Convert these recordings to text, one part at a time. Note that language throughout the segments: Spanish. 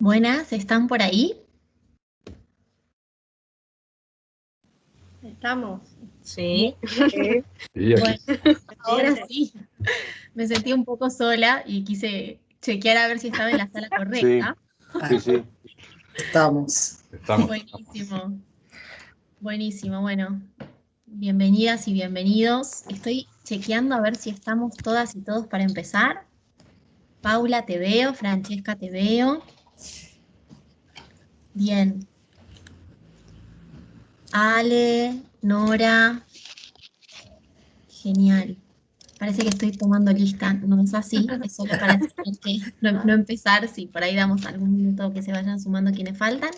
Buenas, ¿están por ahí? Estamos. Sí. Bueno, ahora sí. Me sentí un poco sola y quise chequear a ver si estaba en la sala correcta. Sí. Estamos. Buenísimo. Buenísimo, bueno. Bienvenidas y bienvenidos. Estoy chequeando a ver si estamos todas y todos para empezar. Paula, te veo. Francesca, te veo. Bien. Ale, Nora. Genial. Parece que estoy tomando lista, no es así, es solo para tener que no empezar, si por ahí damos algún minuto que se vayan sumando quienes faltan.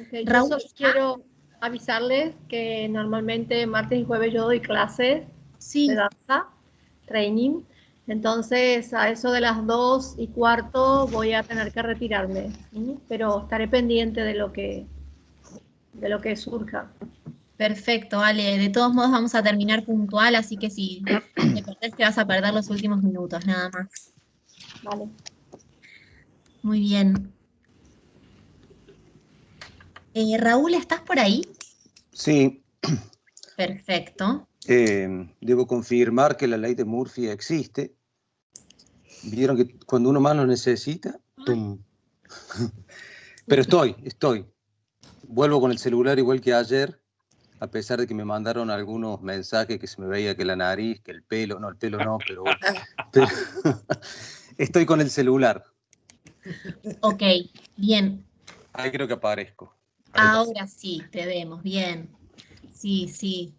Okay, Raúl, yo solo quiero avisarles que normalmente martes y jueves yo doy clases sí, de danza, training, entonces a eso de las 2:15 voy a tener que retirarme, pero estaré pendiente de lo que surja. perfecto, Ale. De todos modos vamos a terminar puntual, así que si te perdés te vas a perder los últimos minutos, nada más. Vale. Muy bien. Raúl, ¿estás por ahí? Sí, Perfecto. debo confirmar que la ley de Murphy existe. Vieron que cuando uno más lo necesita, ¡tum! Pero estoy. Vuelvo con el celular igual que ayer, a pesar de que me mandaron algunos mensajes que se me veía que la nariz, que el pelo no, pero bueno. Estoy con el celular. Ok, bien. Ahí creo que aparezco. Ahora sí, te vemos, bien. Sí, sí.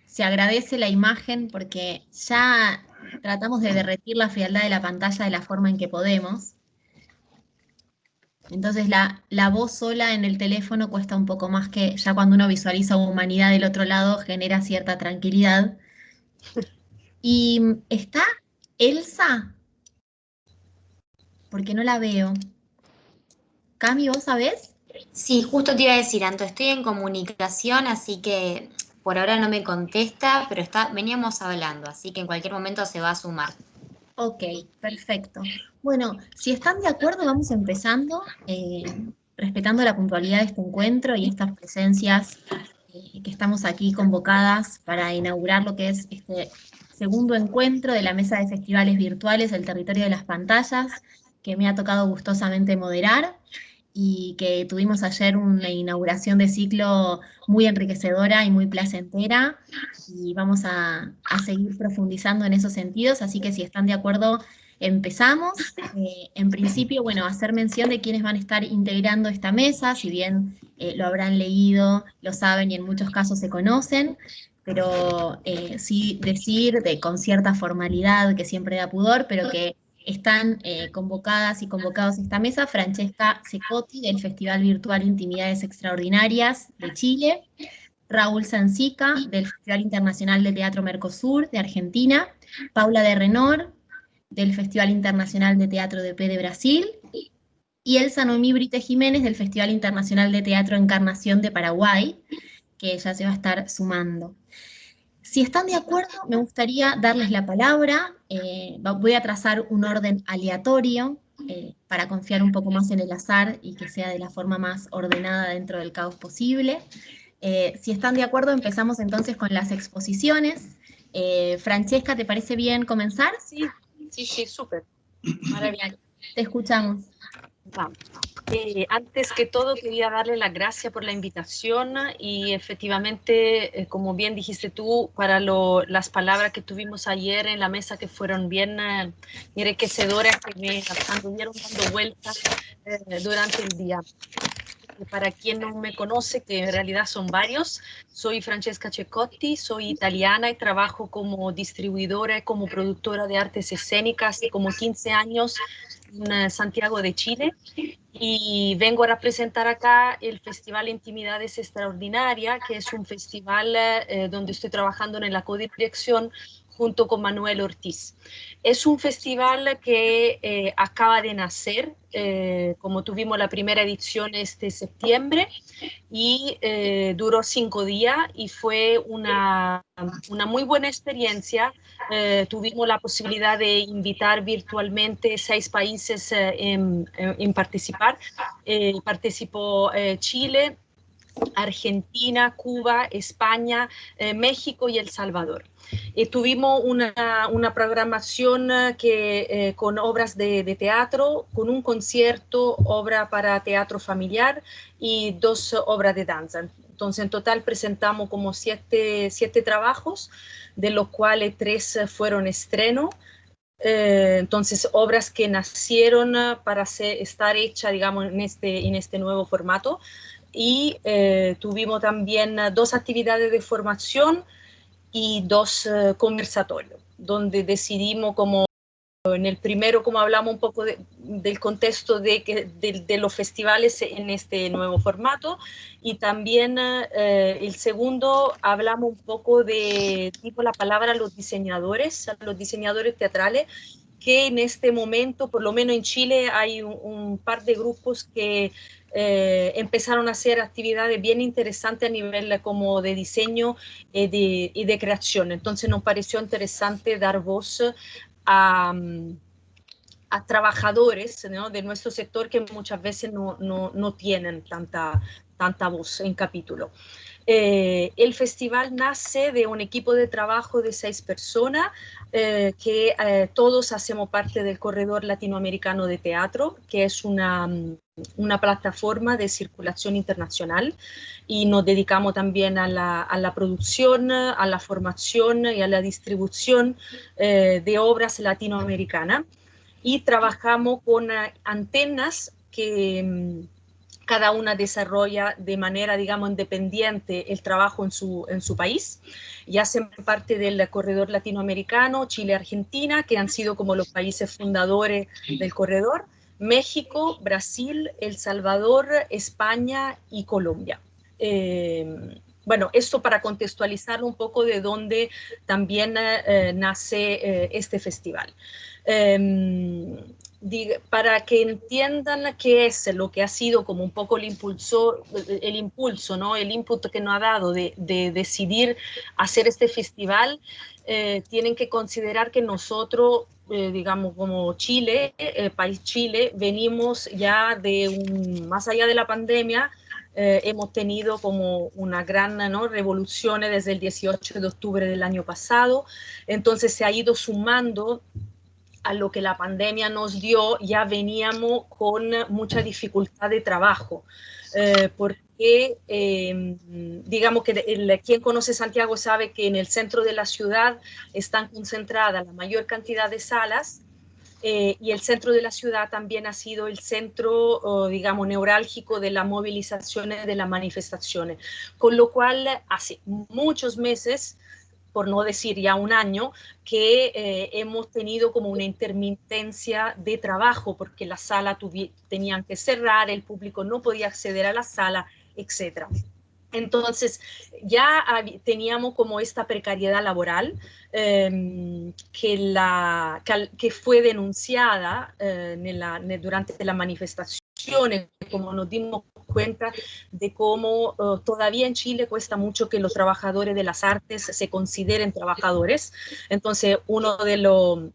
Se agradece la imagen porque ya tratamos de derretir la frialdad de la pantalla de la forma en que podemos. Entonces la voz sola en el teléfono cuesta un poco más que ya cuando uno visualiza humanidad del otro lado genera cierta tranquilidad. ¿Y está Elsa? Porque no la veo. Cami, ¿vos sabés? Sí, justo te iba a decir, Anto, estoy en comunicación, así que por ahora no me contesta, pero veníamos hablando, así que en cualquier momento se va a sumar. Ok, perfecto. Bueno, si están de acuerdo, vamos empezando, respetando la puntualidad de este encuentro y estas presencias que estamos aquí convocadas para inaugurar lo que es este segundo encuentro de la Mesa de Festivales Virtuales del Territorio de las Pantallas, que me ha tocado gustosamente moderar y que tuvimos ayer una inauguración de ciclo muy enriquecedora y muy placentera, y vamos a seguir profundizando en esos sentidos, así que si están de acuerdo, empezamos. En principio, bueno, hacer mención de quiénes van a estar integrando esta mesa, si bien lo habrán leído, lo saben y en muchos casos se conocen, pero sí decir con cierta formalidad, que siempre da pudor, pero que están convocadas y convocados a esta mesa: Francesca Cecotti, del Festival Virtual Intimidades Extraordinarias de Chile; Raúl Sancica, del Festival Internacional de Teatro Mercosur de Argentina; Paula de Renor, del Festival Internacional de Teatro de P de Brasil; y Elsa Noemí Brite Jiménez, del Festival Internacional de Teatro Encarnación de Paraguay, que ya se va a estar sumando. Si están de acuerdo, me gustaría darles la palabra. Voy a trazar un orden aleatorio para confiar un poco más en el azar y que sea de la forma más ordenada dentro del caos posible. Si están de acuerdo, empezamos entonces con las exposiciones. Francesca, ¿te parece bien comenzar? Sí, súper. Maravilloso. Te escuchamos. Vamos. Antes que todo quería darle las gracias por la invitación y efectivamente, como bien dijiste tú, para las palabras que tuvimos ayer en la mesa, que fueron bien enriquecedoras, que me anduvieron dando vueltas durante el día. Para quien no me conoce, que en realidad son varios, soy Francesca Cecotti, soy italiana y trabajo como distribuidora y como productora de artes escénicas hace como 15 años en Santiago de Chile, y vengo a representar acá el Festival Intimidades Extraordinarias, que es un festival donde estoy trabajando en la codirección junto con Manuel Ortiz. Es un festival que acaba de nacer, como tuvimos la primera edición este septiembre, y duró 5 días y fue una muy buena experiencia. Tuvimos la posibilidad de invitar virtualmente 6 países en participar. Participó Chile, Argentina, Cuba, España, México y El Salvador. Tuvimos una programación con obras de teatro, con un concierto, obra para teatro familiar y 2 obras de danza. Entonces, en total presentamos como 7 trabajos, de los cuales 3 fueron estreno. Entonces, obras que nacieron para estar hechas, digamos, en este nuevo formato. Y tuvimos también 2 actividades de formación y 2 conversatorios, donde decidimos como en el primero, como hablamos un poco del contexto de los festivales en este nuevo formato, y también el segundo hablamos un poco de tipo la palabra a los diseñadores teatrales, que en este momento, por lo menos en Chile, hay un par de grupos que empezaron a hacer actividades bien interesantes a nivel como de diseño y de creación. Entonces nos pareció interesante dar voz a trabajadores, ¿no?, de nuestro sector, que muchas veces no tienen tanta voz en capítulo. El festival nace de un equipo de trabajo de 6 personas, que todos hacemos parte del Corredor Latinoamericano de Teatro, que es una plataforma de circulación internacional, y nos dedicamos también a la producción, a la formación y a la distribución de obras latinoamericanas, y trabajamos con antenas que cada una desarrolla de manera, digamos, independiente el trabajo en su país, y hacen parte del corredor latinoamericano, Chile-Argentina, que han sido como los países fundadores del corredor, México, Brasil, El Salvador, España y Colombia. Bueno, esto para contextualizar un poco de dónde también nace este festival. Para que entiendan qué es lo que ha sido como un poco el impulso, ¿no?, el input que nos ha dado de decidir hacer este festival, tienen que considerar que nosotros, digamos, como Chile, país Chile, venimos ya más allá de la pandemia. Hemos tenido como una gran, ¿no?, revolución desde el 18 de octubre del año pasado. Entonces se ha ido sumando a lo que la pandemia nos dio. Ya veníamos con mucha dificultad de trabajo, porque digamos que quien conoce Santiago sabe que en el centro de la ciudad están concentradas la mayor cantidad de salas, y el centro de la ciudad también ha sido el centro, digamos, neurálgico de las movilizaciones, de las manifestaciones, con lo cual hace muchos meses, por no decir ya un año, que hemos tenido como una intermitencia de trabajo, porque las salas tenían que cerrar, el público no podía acceder a la sala, etc. Entonces ya teníamos como esta precariedad laboral que fue denunciada durante las manifestaciones, como nos dimos cuenta de cómo todavía en Chile cuesta mucho que los trabajadores de las artes se consideren trabajadores. Entonces, uno de los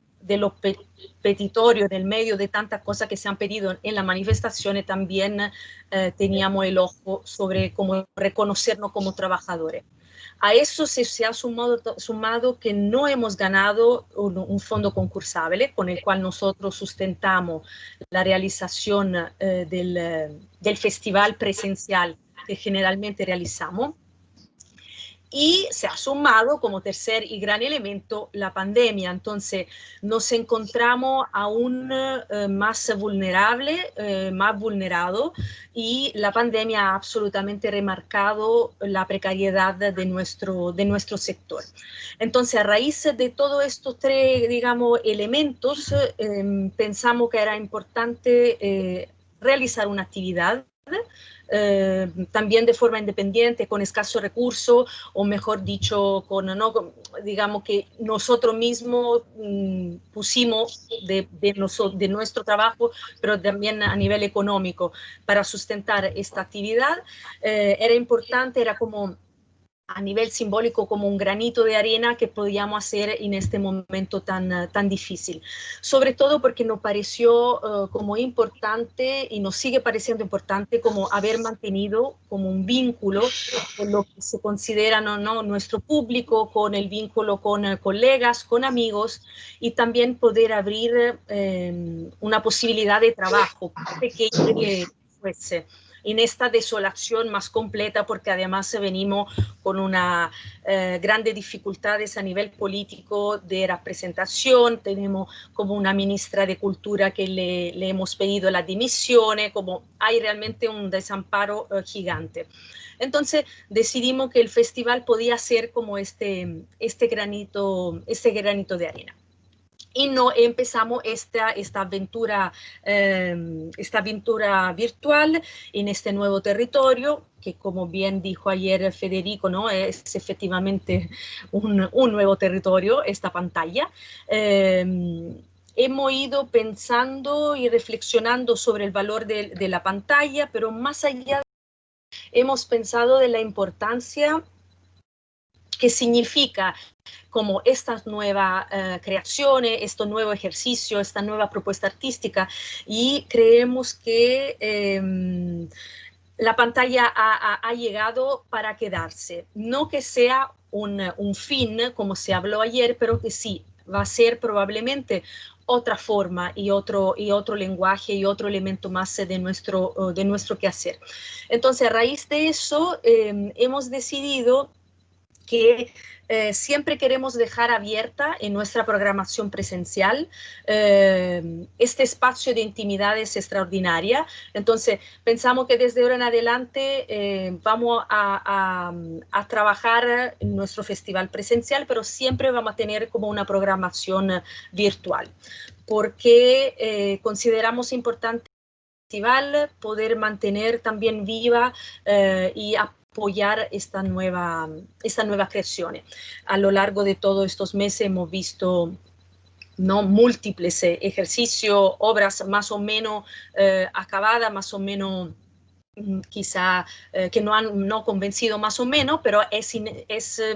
petitorios en el medio de tantas cosas que se han pedido en las manifestaciones, también teníamos el ojo sobre cómo reconocernos como trabajadores. A eso se ha sumado que no hemos ganado un fondo concursable con el cual nosotros sustentamos la realización del festival presencial que generalmente realizamos. Y se ha sumado como tercer y gran elemento la pandemia. Entonces nos encontramos aún más vulnerables, más vulnerados, y la pandemia ha absolutamente remarcado la precariedad de nuestro sector. Entonces, a raíz de todos estos 3, digamos, elementos, pensamos que era importante realizar una actividad también de forma independiente, con escaso recurso, o mejor dicho, digamos que nosotros mismos pusimos de nuestro trabajo, pero también a nivel económico, para sustentar esta actividad. Era importante, era como a nivel simbólico como un granito de arena que podíamos hacer en este momento tan difícil. Sobre todo porque nos pareció como importante y nos sigue pareciendo importante como haber mantenido como un vínculo con lo que se considera nuestro público, con el vínculo con colegas, con amigos, y también poder abrir una posibilidad de trabajo, pequeña que fuese, en esta desolación más completa, porque además venimos con una grandes dificultades a nivel político de representación. Tenemos como una ministra de Cultura que le hemos pedido la dimisión, como hay realmente un desamparo gigante. Entonces decidimos que el festival podía ser como este granito de arena. Y empezamos esta aventura virtual en este nuevo territorio, que como bien dijo ayer Federico, ¿no? Es efectivamente un nuevo territorio, esta pantalla. Hemos ido pensando y reflexionando sobre el valor de la pantalla, pero más allá hemos pensado de la importancia que significa como estas nuevas creaciones, este nuevo ejercicio, esta nueva propuesta artística, y creemos que la pantalla ha llegado para quedarse. No que sea un fin, como se habló ayer, pero que sí, va a ser probablemente otra forma y otro lenguaje y otro elemento más de nuestro quehacer. Entonces, a raíz de eso, hemos decidido que siempre queremos dejar abierta en nuestra programación presencial este espacio de intimidades extraordinaria. Entonces, pensamos que desde ahora en adelante vamos a trabajar en nuestro festival presencial, pero siempre vamos a tener como una programación virtual, porque consideramos importante poder mantener también viva y apoyar esta nueva creación. A lo largo de todos estos meses hemos visto múltiples ejercicios, obras más o menos acabadas, más o menos quizá que no han convencido más o menos, pero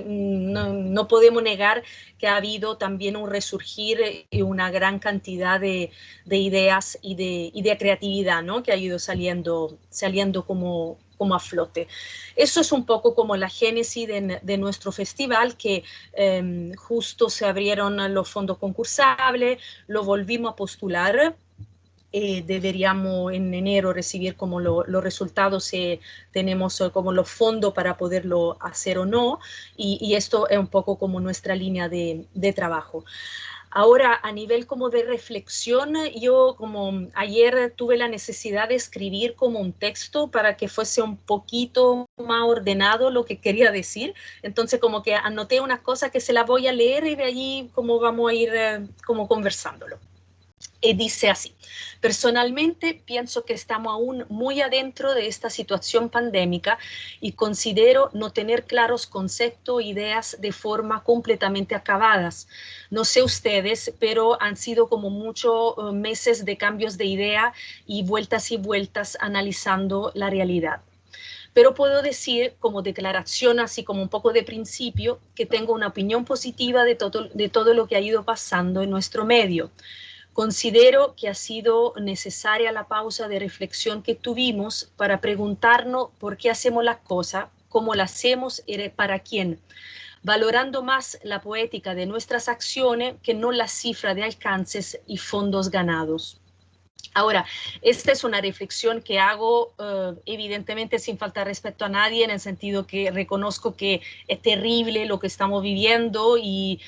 no podemos negar que ha habido también un resurgir y una gran cantidad de ideas y de creatividad, ¿no? Que ha ido saliendo como a flote. Eso es un poco como la génesis de nuestro festival, que justo se abrieron los fondos concursables, lo volvimos a postular. Deberíamos en enero recibir como los resultados, tenemos como los fondos para poderlo hacer o no, y esto es un poco como nuestra línea de trabajo. Ahora, a nivel como de reflexión, yo como ayer tuve la necesidad de escribir como un texto para que fuese un poquito más ordenado lo que quería decir. Entonces como que anoté unas cosas que se las voy a leer y de allí como vamos a ir como conversándolo. Y dice así: personalmente pienso que estamos aún muy adentro de esta situación pandémica y considero no tener claros conceptos e ideas de forma completamente acabadas. No sé ustedes, pero han sido como muchos meses de cambios de idea y vueltas analizando la realidad. Pero puedo decir como declaración, así como un poco de principio, que tengo una opinión positiva de todo lo que ha ido pasando en nuestro medio. Considero que ha sido necesaria la pausa de reflexión que tuvimos para preguntarnos por qué hacemos las cosas, cómo las hacemos y para quién, valorando más la poética de nuestras acciones que no la cifra de alcances y fondos ganados. Ahora, esta es una reflexión que hago evidentemente sin faltar respeto a nadie, en el sentido que reconozco que es terrible lo que estamos viviendo y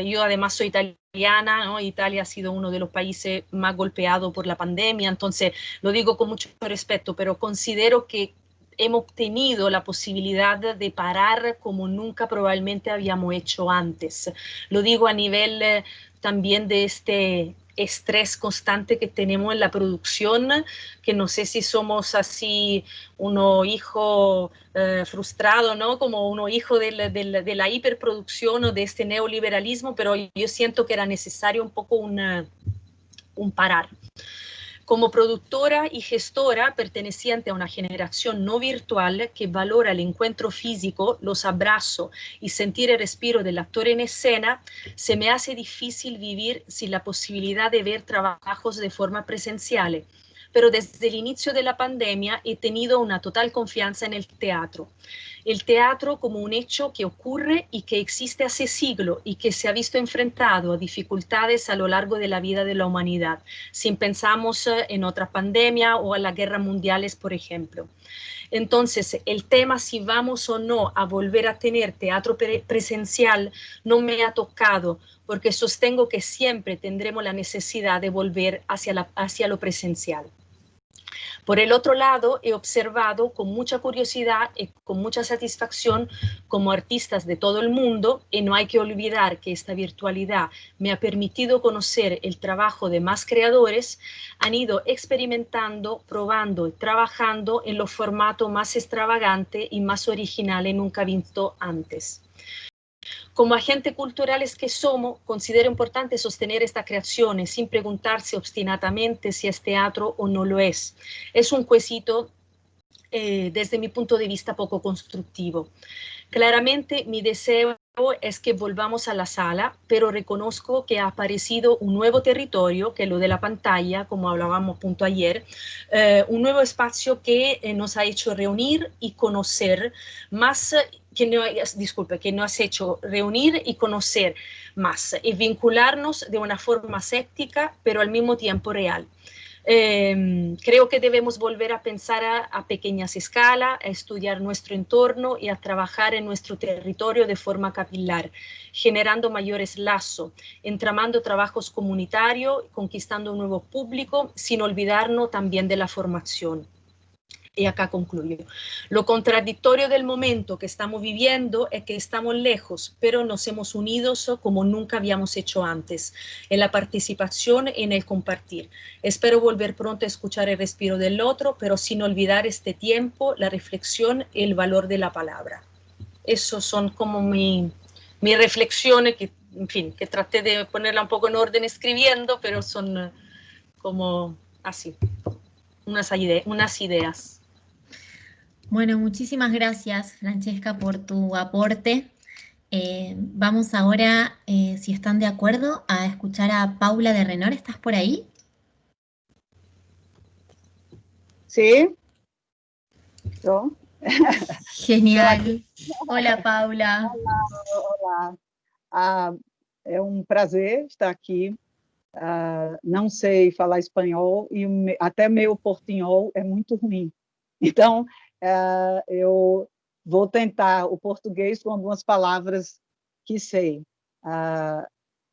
yo además soy italiana, ¿no? Italia ha sido uno de los países más golpeados por la pandemia, entonces lo digo con mucho respeto, pero considero que hemos tenido la posibilidad de parar como nunca probablemente habíamos hecho antes. Lo digo a nivel también de este estrés constante que tenemos en la producción, que no sé si somos así uno hijo frustrado, ¿no? Como uno hijo de la hiperproducción o de este neoliberalismo, pero yo siento que era necesario un poco un parar. Como productora y gestora perteneciente a una generación no virtual que valora el encuentro físico, los abrazos y sentir el respiro del actor en escena, se me hace difícil vivir sin la posibilidad de ver trabajos de forma presencial. Pero desde el inicio de la pandemia he tenido una total confianza en el teatro. El teatro como un hecho que ocurre y que existe hace siglos y que se ha visto enfrentado a dificultades a lo largo de la vida de la humanidad, si pensamos en otra pandemia o a las guerras mundiales, por ejemplo. Entonces, el tema si vamos o no a volver a tener teatro presencial no me ha tocado, porque sostengo que siempre tendremos la necesidad de volver hacia lo presencial. Por el otro lado, he observado con mucha curiosidad y con mucha satisfacción como artistas de todo el mundo, y no hay que olvidar que esta virtualidad me ha permitido conocer el trabajo de más creadores, han ido experimentando, probando y trabajando en los formatos más extravagantes y más originales nunca visto antes. Como agentes culturales que somos, considero importante sostener estas creaciones sin preguntarse obstinadamente si es teatro o no lo es. Es un quesito, desde mi punto de vista, poco constructivo. Claramente, mi deseo es que volvamos a la sala, pero reconozco que ha aparecido un nuevo territorio, que es lo de la pantalla, como hablábamos punto ayer, un nuevo espacio que nos ha hecho reunir y conocer más, que nos ha hecho reunir y conocer más, y vincularnos de una forma escéptica, pero al mismo tiempo real. Creo que debemos volver a pensar a pequeñas escalas, a estudiar nuestro entorno y a trabajar en nuestro territorio de forma capilar, generando mayores lazos, entramando trabajos comunitarios, conquistando un nuevo público, sin olvidarnos también de la formación. Y acá concluyo. Lo contradictorio del momento que estamos viviendo es que estamos lejos, pero nos hemos unido como nunca habíamos hecho antes, en la participación y en el compartir. Espero volver pronto a escuchar el respiro del otro, pero sin olvidar este tiempo, la reflexión y el valor de la palabra. Esos son como mis reflexiones, que, en fin, que traté de ponerla un poco en orden escribiendo, pero son como así, unas ideas. Bueno, muchísimas gracias, Francesca, por tu aporte. Vamos ahora, si están de acuerdo, a escuchar a Paula de Renor. ¿Estás por ahí? Sí. ¿Yo? Genial. Hola, Paula. Olá. É um prazer estar aqui. Não sei falar espanhol e até meu portunhol é muito ruim. Então, eu vou tentar o português com algumas palavras que sei.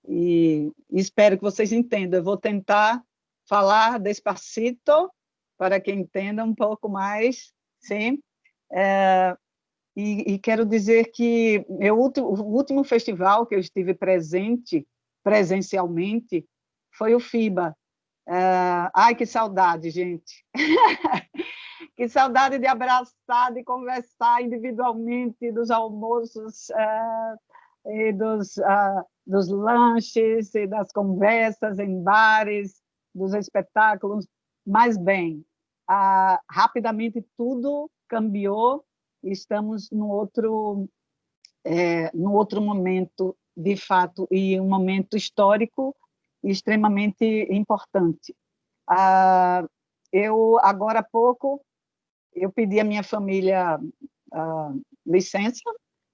E espero que vocês entendam. Eu vou tentar falar despacito para que entenda um pouco mais, sim? E quero dizer que o último festival que eu estive presente, presencialmente, foi o FIBA. Ai, que saudade, gente! Que saudade de abraçar, de conversar individualmente, dos almoços, e dos lanches, e das conversas em bares, dos espetáculos. Mas, bem, rapidamente tudo cambiou e estamos no outro momento, de fato, e um momento histórico extremamente importante. Eu, agora há pouco, eu pedi à minha família licença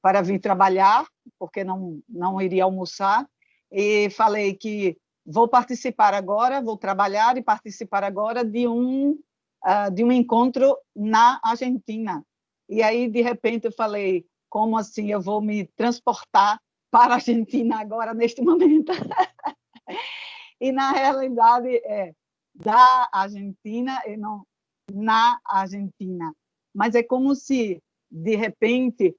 para vir trabalhar, porque não iria almoçar, e falei que vou participar agora, vou trabalhar e participar agora de um encontro na Argentina. E aí, de repente, eu falei, como assim eu vou me transportar para a Argentina agora, neste momento? E, na realidade, é da Argentina e não na Argentina. Mas é como se, de repente,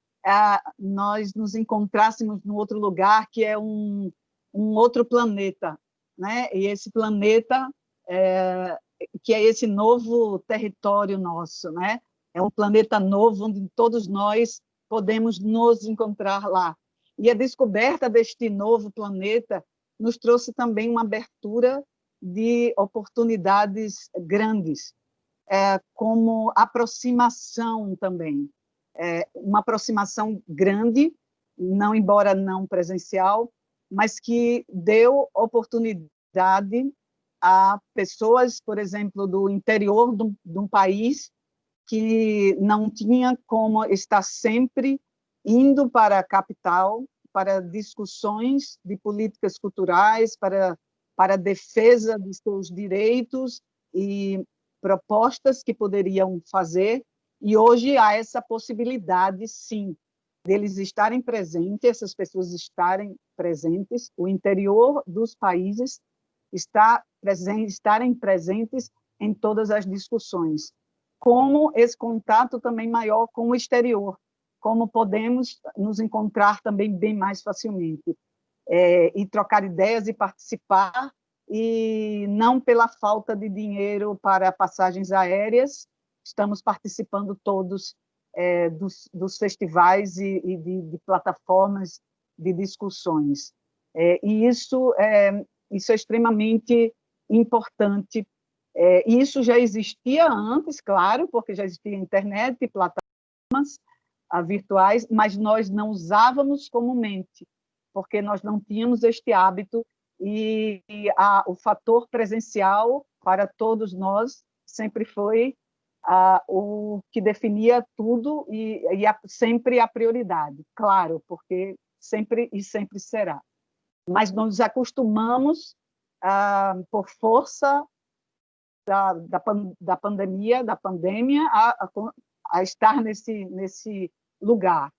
nós nos encontrássemos num outro lugar, que é um outro planeta, né? E esse planeta, que é esse novo território nosso, né? É um planeta novo onde todos nós podemos nos encontrar lá. E a descoberta deste novo planeta nos trouxe também uma abertura de oportunidades grandes, como aproximação também. Uma aproximação grande, não, embora não presencial, mas que deu oportunidade a pessoas, por exemplo, do interior de um país que não tinha como estar sempre indo para a capital para discussões de políticas culturais, para a defesa de seus direitos e propostas que poderiam fazer. E hoje há essa possibilidade, sim, deles estarem presentes, essas pessoas estarem presentes, o interior dos países estarem presentes em todas as discussões. Como esse contato também maior com o exterior, como podemos nos encontrar também bem mais facilmente, e trocar ideias e participar, e não pela falta de dinheiro para passagens aéreas, estamos participando todos dos festivais e de plataformas de discussões. E isso é extremamente importante. E isso já existia antes, claro, porque já existia internet e plataformas virtuais, mas nós não usávamos comumente, porque nós não tínhamos este hábito, e o fator presencial para todos nós sempre foi o que definia tudo e sempre a prioridade, claro, porque sempre e sempre será. Mas nos acostumamos, por força da pandemia, a estar nesse lugar.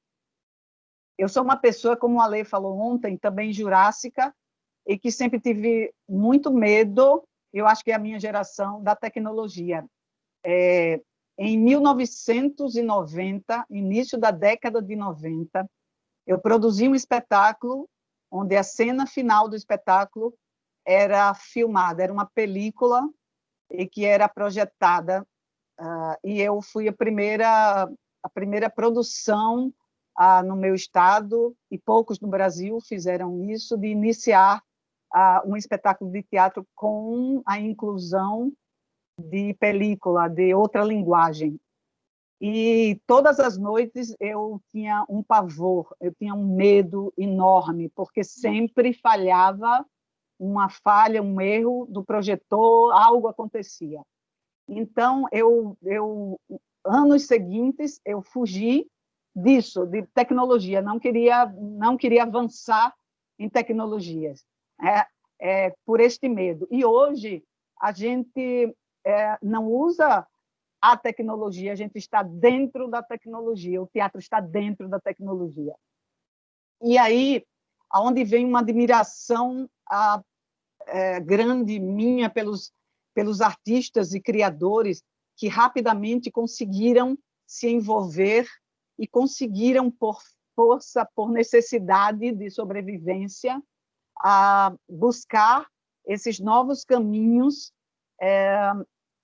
Eu sou uma pessoa, como a Lê falou ontem, também jurássica, e que sempre tive muito medo, eu acho que é a minha geração, da tecnologia. Em 1990, início da década de 90, eu produzi um espetáculo onde a cena final do espetáculo era filmada, era uma película e que era projetada, e eu fui a primeira produção no meu estado, e poucos no Brasil fizeram isso, de iniciar um espetáculo de teatro com a inclusão de película, de outra linguagem. E todas as noites eu tinha um pavor, eu tinha um medo enorme, porque sempre falhava uma falha, um erro do projetor, algo acontecia. Então, anos seguintes, eu fugi disso, de tecnologia, não queria avançar em tecnologias, por este medo. E hoje, a gente não usa a tecnologia, a gente está dentro da tecnologia, o teatro está dentro da tecnologia. E aí, aonde vem uma admiração grande minha pelos artistas e criadores que rapidamente conseguiram se envolver e conseguiram, por força, por necessidade de sobrevivência, buscar esses novos caminhos,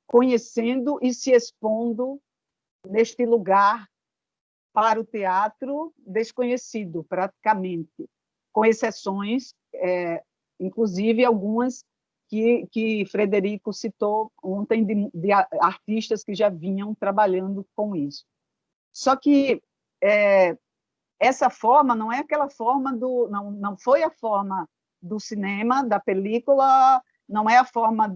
conhecendo e se expondo neste lugar para o teatro desconhecido, praticamente, com exceções, inclusive algumas que Frederico citou ontem, de artistas que já vinham trabalhando com isso. Só que essa forma não é aquela forma não foi a forma do cinema, da película, não é a forma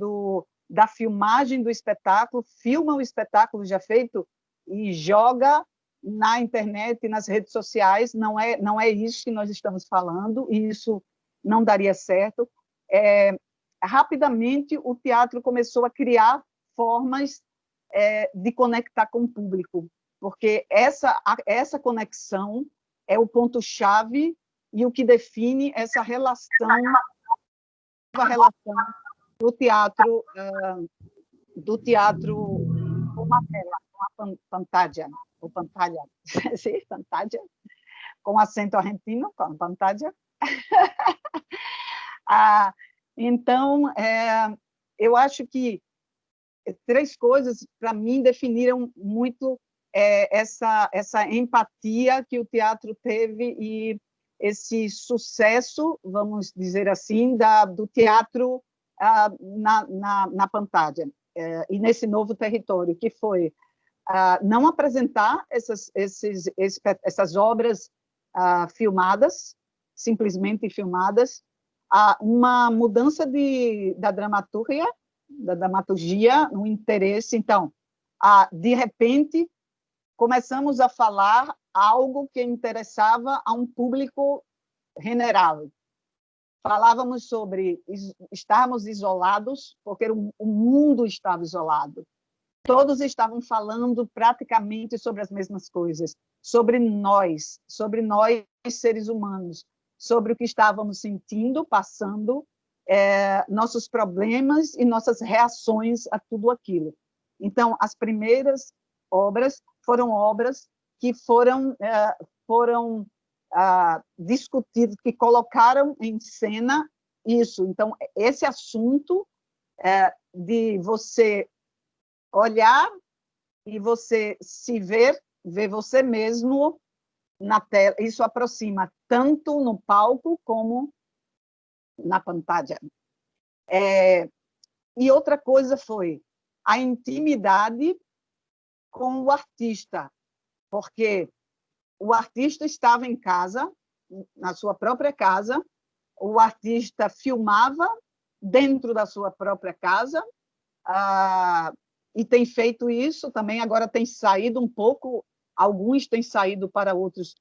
da filmagem do espetáculo, filma o espetáculo já feito e joga na internet, nas redes sociais, não é isso que nós estamos falando, e isso não daria certo. Rapidamente, o teatro começou a criar formas de conectar com o público, porque essa conexão é o ponto-chave e o que define essa relação do teatro com uma tela, com a pantalla, ou pantalla, sim, pantalla, com acento argentino, com pantalla. Então, eu acho que 3 coisas, para mim, definiram muito essa empatia que o teatro teve e esse sucesso, vamos dizer assim, do teatro na Pantádia, e nesse novo território, que foi não apresentar essas obras filmadas, simplesmente filmadas, uma mudança da dramaturgia, um interesse. Então, de repente, começamos a falar algo que interessava a um público general. Falávamos sobre estarmos isolados, porque o mundo estava isolado. Todos estavam falando praticamente sobre as mesmas coisas, sobre nós seres humanos, sobre o que estávamos sentindo, passando, nossos problemas e nossas reações a tudo aquilo. Então, as primeiras obras foram obras que foram discutidas, que colocaram em cena isso. Então, esse assunto de você olhar e você se ver você mesmo na tela, isso aproxima tanto no palco como na pantalla. E outra coisa foi a intimidade com o artista, porque o artista estava em casa, na sua própria casa, o artista filmava dentro da sua própria casa, e tem feito isso também. Agora tem saído um pouco, alguns têm saído para outros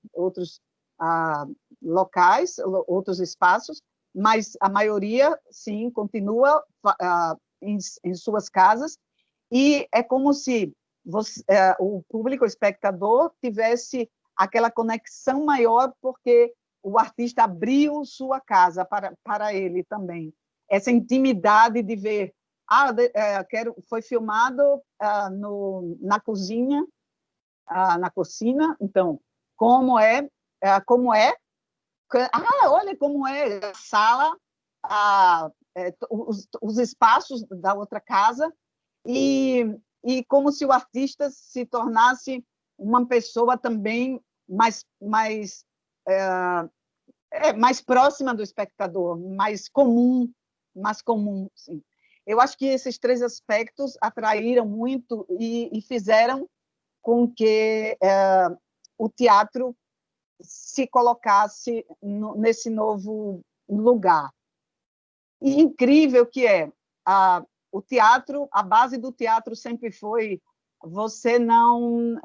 locais, outros espaços, mas a maioria, sim, continua em suas casas, e é como se o público, o espectador, tivesse aquela conexão maior, porque o artista abriu sua casa para ele também. Essa intimidade de ver, foi filmado na cozinha, na cocina, então, olha como é a sala, os espaços da outra casa, e como se o artista se tornasse uma pessoa também mais próxima do espectador, mais comum, sim. Eu acho que esses 3 aspectos atraíram muito e fizeram com que o teatro se colocasse nesse novo lugar. E incrível que o teatro, a base do teatro sempre foi você não,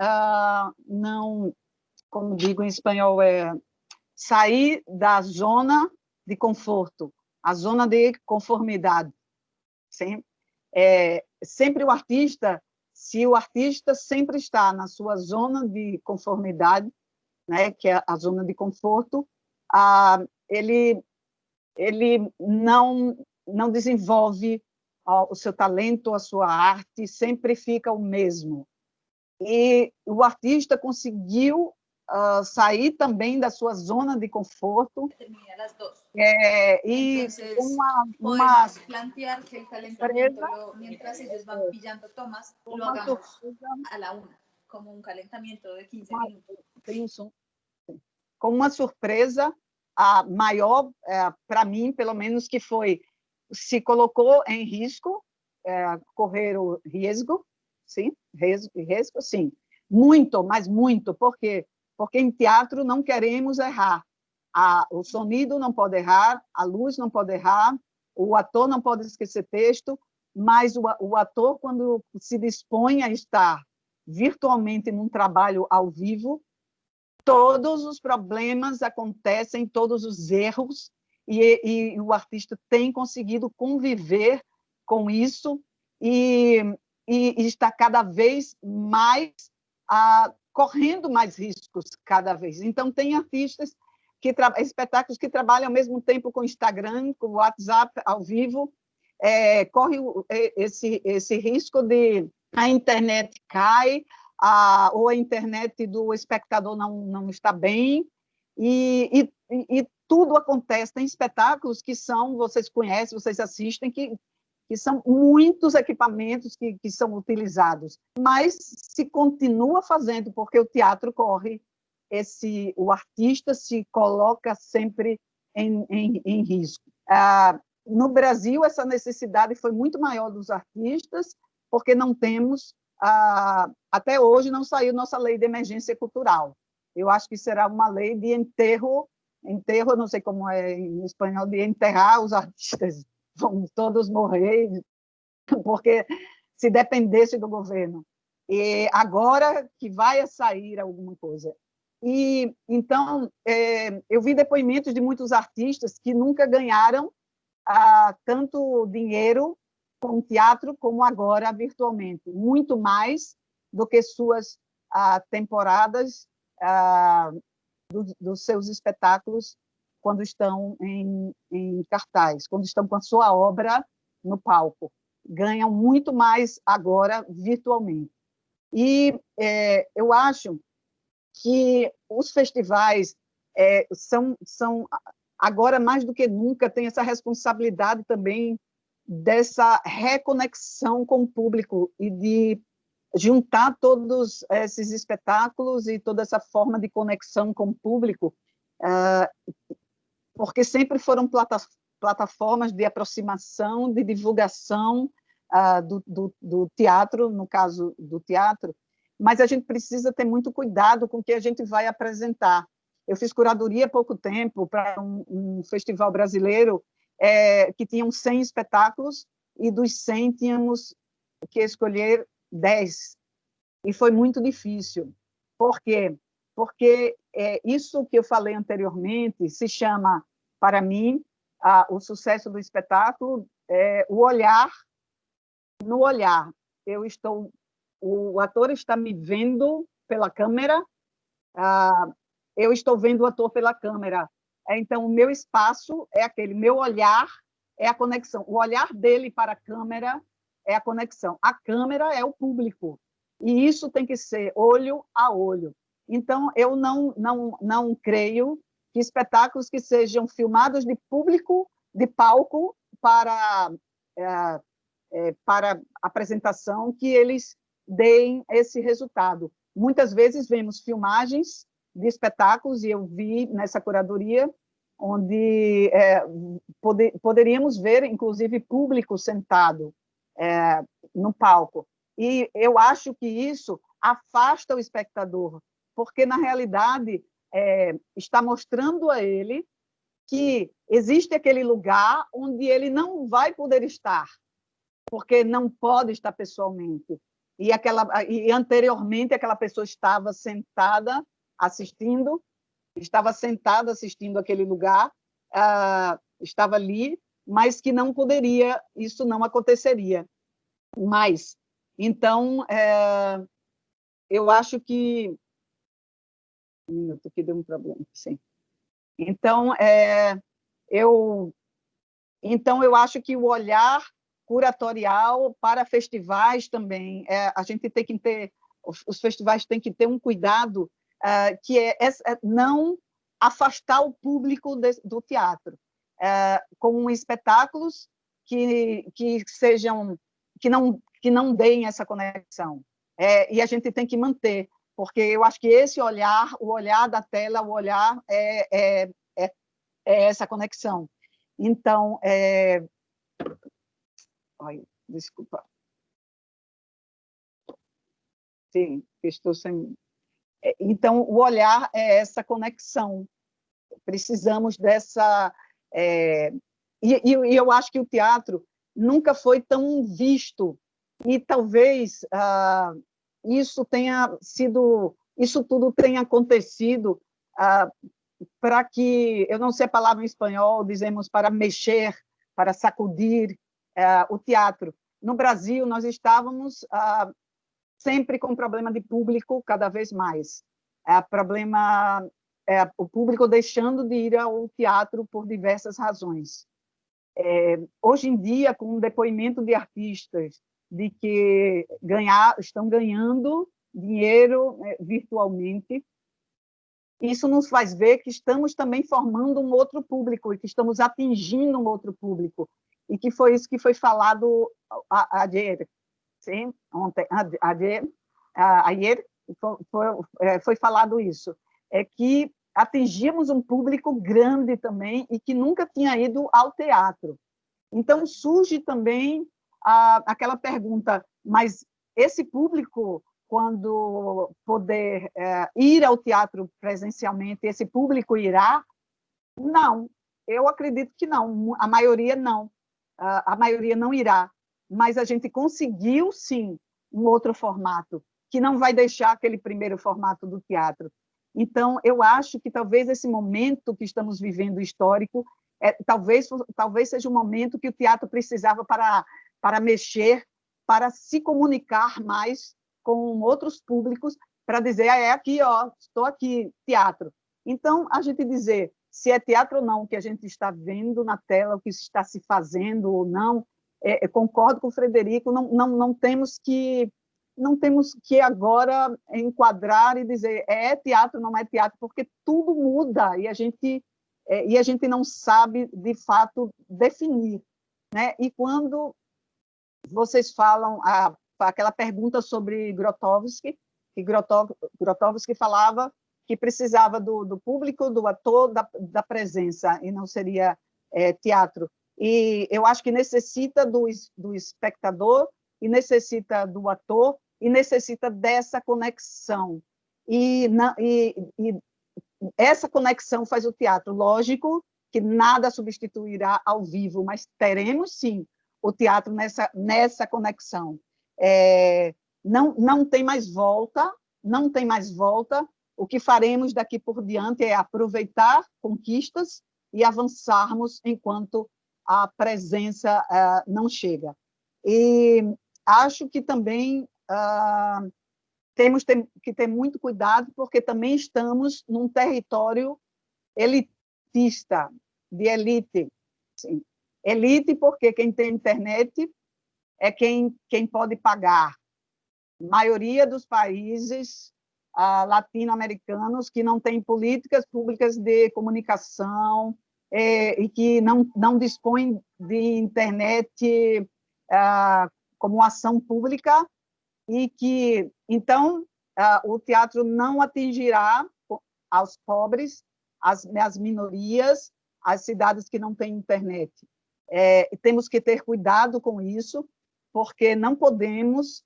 como digo em espanhol, sair da zona de conforto, a zona de conformidade. Sempre o artista, se o artista sempre está na sua zona de conformidade, né, que é a zona de conforto, ele não desenvolve o seu talento, a sua arte, sempre fica o mesmo. E o artista conseguiu sair também da sua zona de conforto, e podemos plantear que el calentamiento, mientras ellos van pillando tomas, lo hagamos a la una, como un calentamiento de 15 minutos. Com uma surpresa maior, para mim, pelo menos, que se colocou em risco, correr o risco, sim, muito, mas muito, porque em teatro não queremos errar. O sonido não pode errar, a luz não pode errar, o ator não pode esquecer texto, mas o ator, quando se dispõe a estar virtualmente num trabalho ao vivo, todos os problemas acontecem, todos os erros, e o artista tem conseguido conviver com isso e está cada vez mais correndo mais riscos, cada vez. Então, tem artistas, espetáculos que trabalham ao mesmo tempo com o Instagram, com o WhatsApp, ao vivo, corre esse risco de a internet cai, ou a internet do espectador não está bem, e tudo acontece. Tem espetáculos que são, vocês conhecem, vocês assistem, que são muitos equipamentos que são utilizados, mas se continua fazendo, porque o teatro corre, o artista se coloca sempre em risco. No Brasil, essa necessidade foi muito maior dos artistas, porque não temos, até hoje não saiu nossa lei de emergência cultural. Eu acho que será uma lei de enterro, eu não sei como é em espanhol, de enterrar os artistas, vão todos morrer, porque se dependesse do governo. E agora que vai sair alguma coisa. E então eu vi depoimentos de muitos artistas que nunca ganharam tanto dinheiro com teatro como agora virtualmente, muito mais do que suas temporadas dos seus espetáculos quando estão em cartaz, quando estão com a sua obra no palco. Ganham muito mais agora virtualmente. E eu acho que os festivais são agora, mais do que nunca, têm essa responsabilidade também dessa reconexão com o público e de juntar todos esses espetáculos e toda essa forma de conexão com o público, porque sempre foram plataformas de aproximação, de divulgação do teatro, no caso do teatro, mas a gente precisa ter muito cuidado com o que a gente vai apresentar. Eu fiz curadoria há pouco tempo para um festival brasileiro que tinha 100 espetáculos, e dos 100 tínhamos que escolher 10. E foi muito difícil. Por quê? Porque isso que eu falei anteriormente se chama, para mim, o sucesso do espetáculo, o olhar. No olhar, o ator está me vendo pela câmera, eu estou vendo o ator pela câmera. Então, o meu espaço é aquele, meu olhar é a conexão. O olhar dele para a câmera é a conexão. A câmera é o público. E isso tem que ser olho a olho. Então, eu não creio que espetáculos que sejam filmados de público, de palco, para apresentação, que eles deem esse resultado. Muitas vezes vemos filmagens de espetáculos, e eu vi nessa curadoria, onde poderíamos ver, inclusive, público sentado no palco. E eu acho que isso afasta o espectador, porque, na realidade, está mostrando a ele que existe aquele lugar onde ele não vai poder estar, porque não pode estar pessoalmente. E anteriormente aquela pessoa estava sentada assistindo aquele lugar, estava ali, mas que não poderia, isso não aconteceria mais. Então, eu acho que... que deu um problema, sim. Então, eu acho que o olhar curatorial para festivais também, a gente tem que ter, os festivais têm que ter um cuidado que é não afastar o público do teatro, com espetáculos que sejam, que não deem essa conexão. E a gente tem que manter, porque eu acho que esse olhar, o olhar da tela, o olhar é essa conexão. Então, desculpa. Sim, estou sem... Então, o olhar é essa conexão. Precisamos dessa... E eu acho que o teatro nunca foi tão visto, e talvez isso tudo tenha acontecido para que, eu não sei a palavra em espanhol, dizemos para mexer, para sacudir o teatro. No Brasil, nós estávamos sempre com problema de público, cada vez mais. O público deixando de ir ao teatro por diversas razões. Hoje em dia, com o depoimento de artistas de que estão ganhando dinheiro virtualmente, isso nos faz ver que estamos também formando um outro público e que estamos atingindo um outro público. E que foi isso que foi falado ayer, sim? Ontem, ayer foi falado isso, é que atingimos um público grande também e que nunca tinha ido ao teatro. Então, surge também aquela pergunta, mas esse público, quando poder ir ao teatro presencialmente, esse público irá? Não, eu acredito que não, a maioria não. A maioria não irá, mas a gente conseguiu, sim, um outro formato, que não vai deixar aquele primeiro formato do teatro. Então, eu acho que talvez esse momento que estamos vivendo histórico, talvez seja um momento que o teatro precisava para mexer, para se comunicar mais com outros públicos, para dizer, aqui, ó, estou aqui, teatro. Então, a gente dizer se é teatro ou não, o que a gente está vendo na tela, o que está se fazendo ou não, concordo com o Frederico, não temos que agora enquadrar e dizer é teatro, não é teatro, porque tudo muda e a gente não sabe, de fato, definir. Né? E quando vocês falam aquela pergunta sobre Grotowski, que Grotowski falava que precisava do público, do ator, da presença, e não seria teatro. E eu acho que necessita do espectador, e necessita do ator, e necessita dessa conexão. E essa conexão faz o teatro. Lógico que nada substituirá ao vivo, mas teremos, sim, o teatro nessa conexão. Não tem mais volta, não tem mais volta. O que faremos daqui por diante é aproveitar conquistas e avançarmos enquanto a presença não chega. E acho que também temos que ter muito cuidado, porque também estamos num território elitista, de elite. Sim. Elite porque quem tem internet é quem pode pagar. A maioria dos países latino-americanos que não têm políticas públicas de comunicação e que não dispõem de internet como ação pública e que, então, o teatro não atingirá aos pobres, as minorias, as cidades que não têm internet. Temos que ter cuidado com isso, porque não podemos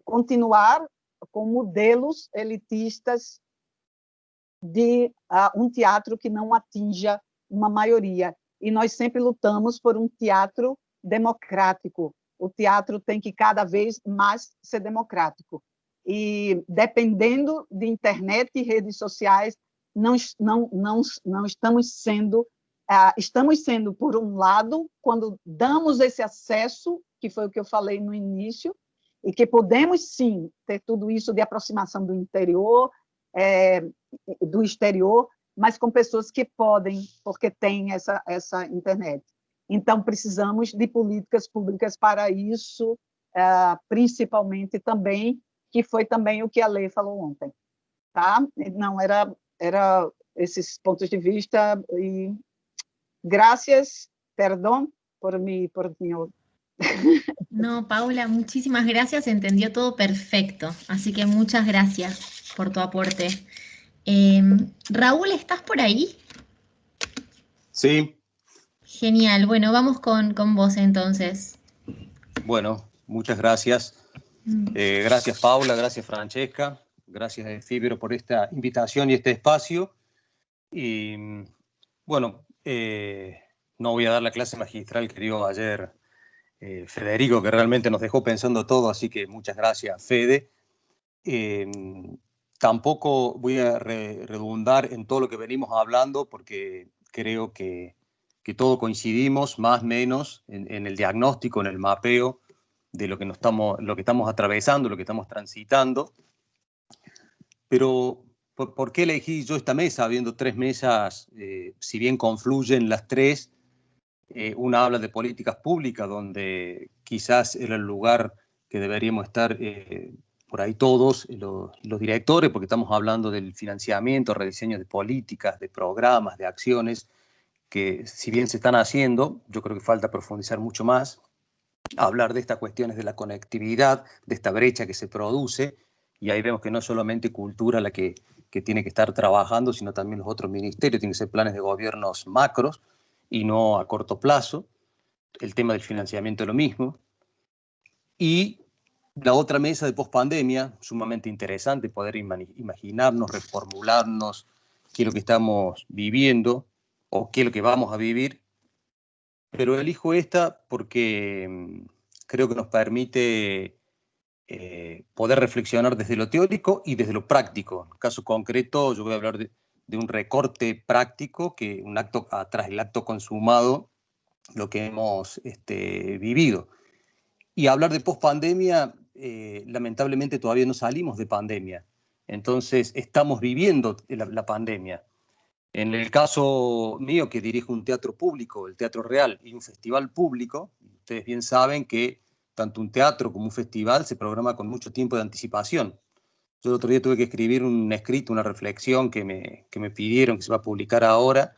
continuar com modelos elitistas de um teatro que não atinja uma maioria. E nós sempre lutamos por um teatro democrático. O teatro tem que cada vez mais ser democrático. E, dependendo de internet e redes sociais, não estamos sendo... estamos sendo, por um lado, quando damos esse acesso, que foi o que eu falei no início, e que podemos, sim, ter tudo isso de aproximação do interior, do exterior, mas com pessoas que podem, porque têm essa internet. Então, precisamos de políticas públicas para isso, principalmente também, que foi também o que a Lê falou ontem. Tá? Não, era esses pontos de vista, e gracias, perdón por mi... No, Paula, muchísimas gracias, entendió todo perfecto, así que muchas gracias por tu aporte. Raúl, ¿estás por ahí? Sí. Genial, bueno, vamos con vos entonces. Bueno, muchas gracias. Gracias Paula, gracias Francesca, gracias Efímero por esta invitación y este espacio. Y bueno, no voy a dar la clase magistral que dio ayer Federico, que realmente nos dejó pensando todo, así que muchas gracias, Fede. Tampoco voy a redundar en todo lo que venimos hablando, porque creo que todo coincidimos, más o menos, en el diagnóstico, en el mapeo de lo que estamos atravesando, lo que estamos transitando. Pero, ¿por qué elegí yo esta mesa, habiendo tres mesas, si bien confluyen las tres? Una habla de políticas públicas, donde quizás era el lugar que deberíamos estar por ahí todos los directores, porque estamos hablando del financiamiento, rediseño de políticas, de programas, de acciones, que si bien se están haciendo, yo creo que falta profundizar mucho más, hablar de estas cuestiones de la conectividad, de esta brecha que se produce, y ahí vemos que no solamente cultura la que tiene que estar trabajando, sino también los otros ministerios, tienen que ser planes de gobiernos macros y no a corto plazo. El tema del financiamiento es lo mismo. Y la otra mesa de pospandemia, sumamente interesante, poder imaginarnos, reformularnos qué es lo que estamos viviendo o qué es lo que vamos a vivir. Pero elijo esta porque creo que nos permite poder reflexionar desde lo teórico y desde lo práctico. En el caso concreto, yo voy a hablar de un recorte práctico, que un acto tras el acto consumado, lo que hemos vivido. Y hablar de pospandemia, lamentablemente todavía no salimos de pandemia. Entonces, estamos viviendo la pandemia. En el caso mío, que dirijo un teatro público, el Teatro Real, y un festival público, ustedes bien saben que tanto un teatro como un festival se programa con mucho tiempo de anticipación. Yo el otro día tuve que escribir un escrito, una reflexión que me pidieron, que se va a publicar ahora,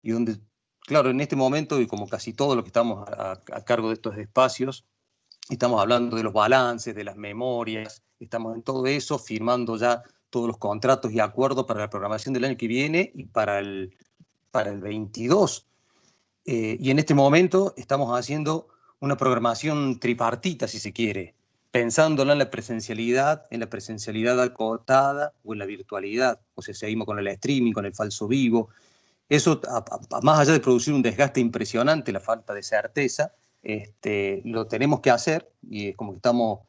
y donde, claro, en este momento, y como casi todo lo que estamos a cargo de estos espacios, estamos hablando de los balances, de las memorias, estamos en todo eso, firmando ya todos los contratos y acuerdos para la programación del año que viene y para el 22. Y en este momento estamos haciendo una programación tripartita, si se quiere, pensándola en la presencialidad acotada o en la virtualidad. O sea, seguimos con el streaming, con el falso vivo. Eso, más allá de producir un desgaste impresionante, la falta de certeza, lo tenemos que hacer, y es como que estamos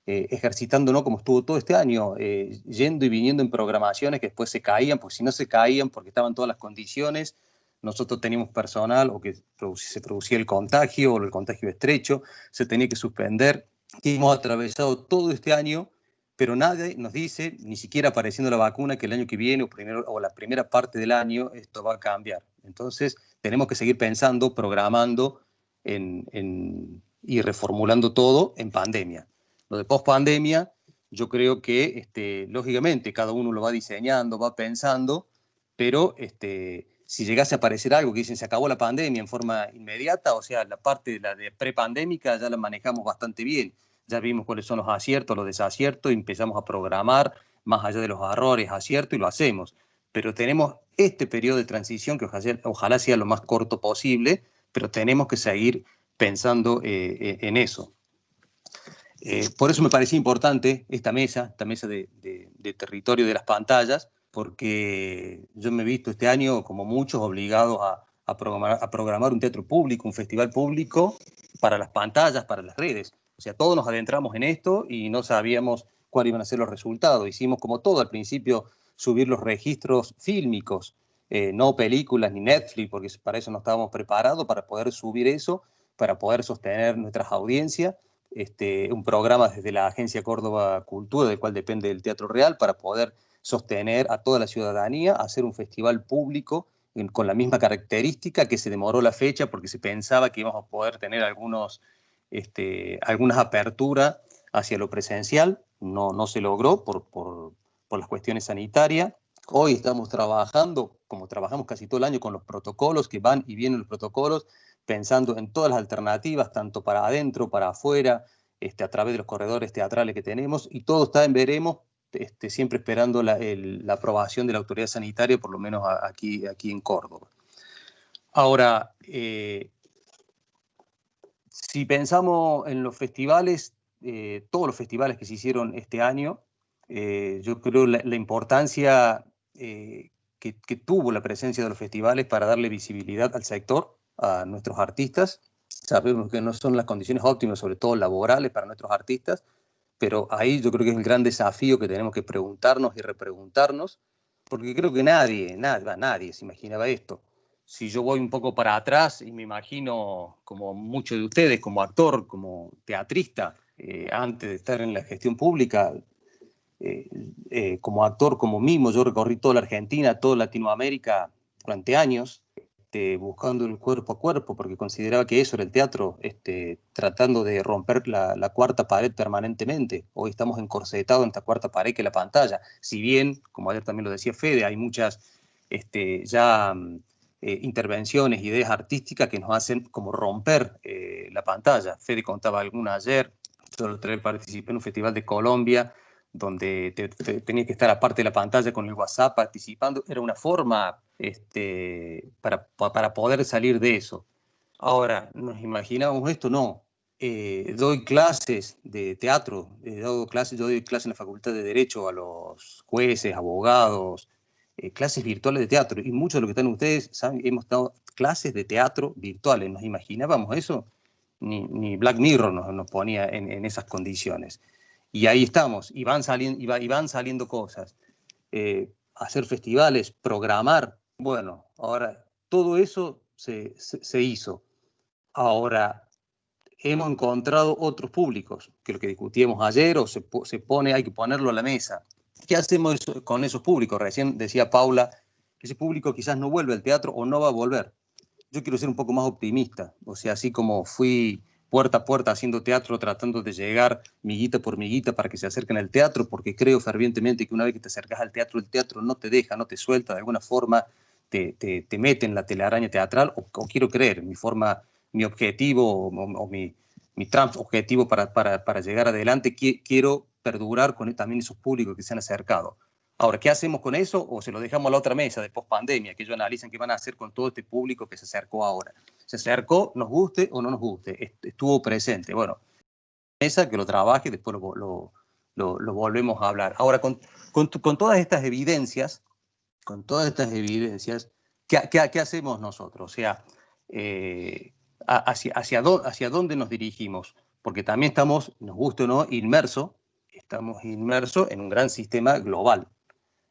ejercitándonos como estuvo todo este año, yendo y viniendo en programaciones que después se caían, porque si no se caían porque estaban todas las condiciones, nosotros teníamos personal o que se producía el contagio o el contagio estrecho, se tenía que suspender. Y hemos atravesado todo este año, pero nadie nos dice, ni siquiera apareciendo la vacuna, que el año que viene o la primera parte del año esto va a cambiar. Entonces tenemos que seguir pensando, programando y reformulando todo en pandemia. Lo de post-pandemia, yo creo que lógicamente cada uno lo va diseñando, va pensando, pero si llegase a aparecer algo que dicen se acabó la pandemia en forma inmediata, o sea, la parte de la de prepandémica ya la manejamos bastante bien. Ya vimos cuáles son los aciertos, los desaciertos, y empezamos a programar más allá de los errores, aciertos, y lo hacemos. Pero tenemos este periodo de transición que ojalá sea lo más corto posible, pero tenemos que seguir pensando en eso. Por eso me parecía importante esta mesa de territorio de las pantallas, porque yo me he visto este año, como muchos, obligados a programar un teatro público, un festival público para las pantallas, para las redes. O sea, todos nos adentramos en esto y no sabíamos cuáles iban a ser los resultados. Hicimos como todo al principio, subir los registros fílmicos, no películas ni Netflix, porque para eso no estábamos preparados, para poder subir eso, para poder sostener nuestras audiencias. Un programa desde la Agencia Córdoba Cultura, del cual depende el Teatro Real, para poder sostener a toda la ciudadanía, hacer un festival público con la misma característica, que se demoró la fecha porque se pensaba que íbamos a poder tener algunas aperturas hacia lo presencial. No se logró por las cuestiones sanitarias. Hoy estamos trabajando, como trabajamos casi todo el año, con los protocolos, que van y vienen los protocolos, pensando en todas las alternativas, tanto para adentro, para afuera, a través de los corredores teatrales que tenemos, y todo está en veremos, siempre esperando la aprobación de la autoridad sanitaria, por lo menos aquí en Córdoba. Ahora, si pensamos en los festivales, todos los festivales que se hicieron este año, yo creo la importancia que tuvo la presencia de los festivales para darle visibilidad al sector, a nuestros artistas. Sabemos que no son las condiciones óptimas, sobre todo laborales, para nuestros artistas, pero ahí yo creo que es el gran desafío que tenemos que preguntarnos y repreguntarnos, porque creo que nadie se imaginaba esto. Si yo voy un poco para atrás y me imagino, como muchos de ustedes, como actor, como teatrista, antes de estar en la gestión pública, como actor, como mimo, yo recorrí toda la Argentina, toda Latinoamérica durante años, buscando el cuerpo a cuerpo, porque consideraba que eso era el teatro, tratando de romper la cuarta pared permanentemente. Hoy estamos encorsetados en esta cuarta pared que es la pantalla. Si bien, como ayer también lo decía Fede, hay muchas intervenciones, ideas artísticas que nos hacen como romper la pantalla. Fede contaba alguna ayer, yo participé en un festival de Colombia, donde tenía que estar aparte de la pantalla con el WhatsApp participando. Era una forma para poder salir de eso. Ahora, ¿nos imaginamos esto? No. Doy clases de teatro, yo doy clases en la Facultad de Derecho a los jueces, abogados, clases virtuales de teatro, y muchos de los que están ustedes saben, hemos dado clases de teatro virtuales. ¿Nos imaginábamos eso? Ni Black Mirror nos ponía en esas condiciones. Y ahí estamos, y van saliendo cosas. Hacer festivales, programar, bueno, ahora todo eso se hizo. Ahora, hemos encontrado otros públicos, que lo que discutíamos ayer, o hay que ponerlo a la mesa. ¿Qué hacemos con esos públicos? Recién decía Paula, ese público quizás no vuelve al teatro o no va a volver. Yo quiero ser un poco más optimista, o sea, así como fui puerta a puerta haciendo teatro, tratando de llegar miguita por miguita para que se acerquen al teatro, porque creo fervientemente que una vez que te acercas al teatro, el teatro no te deja, no te suelta, de alguna forma te mete en la telaraña teatral, o quiero creer, mi objetivo o mi objetivo para llegar adelante, quiero perdurar con también esos públicos que se han acercado. Ahora, ¿qué hacemos con eso? O se lo dejamos a la otra mesa de post-pandemia, que ellos analicen qué van a hacer con todo este público que se acercó ahora. Se acercó, nos guste o no nos guste, estuvo presente. Bueno, mesa que lo trabaje, después lo volvemos a hablar. Ahora, con todas estas evidencias, ¿qué hacemos nosotros? O sea, hacia dónde nos dirigimos, porque también estamos, nos guste o no, estamos inmersos en un gran sistema global.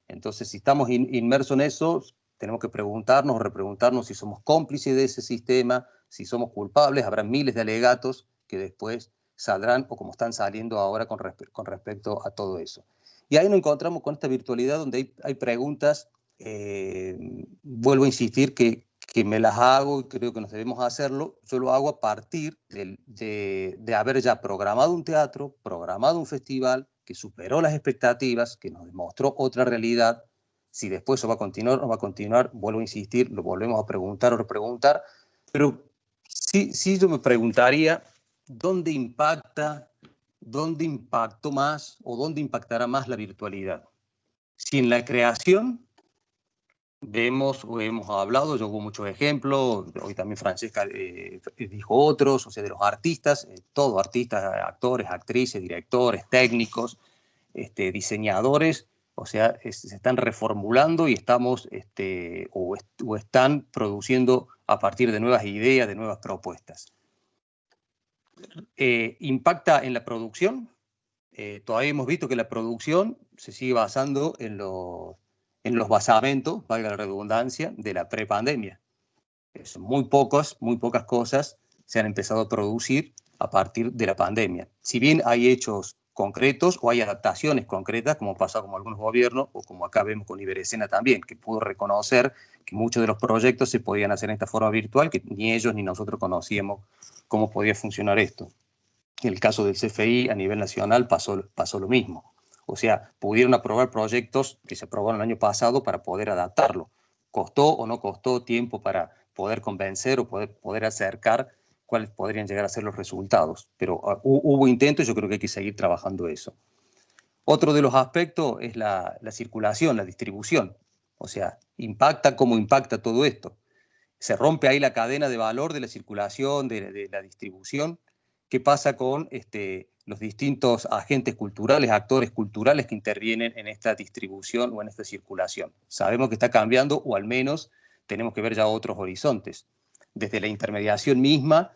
Entonces, si estamos inmersos en eso, tenemos que preguntarnos o repreguntarnos si somos cómplices de ese sistema, si somos culpables. Habrá miles de alegatos que después saldrán, o como están saliendo ahora con respecto a todo eso. Y ahí nos encontramos con esta virtualidad donde hay preguntas, vuelvo a insistir que me las hago y creo que nos debemos hacerlo. Yo lo hago a partir de haber ya programado un teatro, programado un festival que superó las expectativas, que nos demostró otra realidad. Si después eso va a continuar o no va a continuar, vuelvo a insistir, lo volvemos a preguntar o repreguntar, pero sí yo me preguntaría ¿dónde impactó más o dónde impactará más la virtualidad? Si en la creación hemos hablado, yo hubo muchos ejemplos, hoy también Francesca dijo otros, o sea, de los artistas, todos artistas, actores, actrices, directores, técnicos, diseñadores, o sea, se están reformulando y estamos, o están produciendo a partir de nuevas ideas, de nuevas propuestas. ¿Impacta en la producción? Todavía hemos visto que la producción se sigue basando en los basamentos, valga la redundancia, de la prepandemia. Muy pocas cosas se han empezado a producir a partir de la pandemia. Si bien hay hechos concretos o hay adaptaciones concretas, como pasa con algunos gobiernos, o como acá vemos con Iberescena también, que pudo reconocer que muchos de los proyectos se podían hacer en esta forma virtual, que ni ellos ni nosotros conocíamos cómo podía funcionar esto. En el caso del CFI a nivel nacional pasó lo mismo. O sea, pudieron aprobar proyectos que se aprobaron el año pasado para poder adaptarlo. ¿Costó o no costó tiempo para poder convencer o poder acercar cuáles podrían llegar a ser los resultados? Pero hubo intentos y yo creo que hay que seguir trabajando eso. Otro de los aspectos es la circulación, la distribución. O sea, ¿cómo impacta todo esto? Se rompe ahí la cadena de valor de la circulación, de la distribución. ¿Qué pasa con los distintos agentes culturales, actores culturales que intervienen en esta distribución o en esta circulación? Sabemos que está cambiando, o al menos tenemos que ver ya otros horizontes, desde la intermediación misma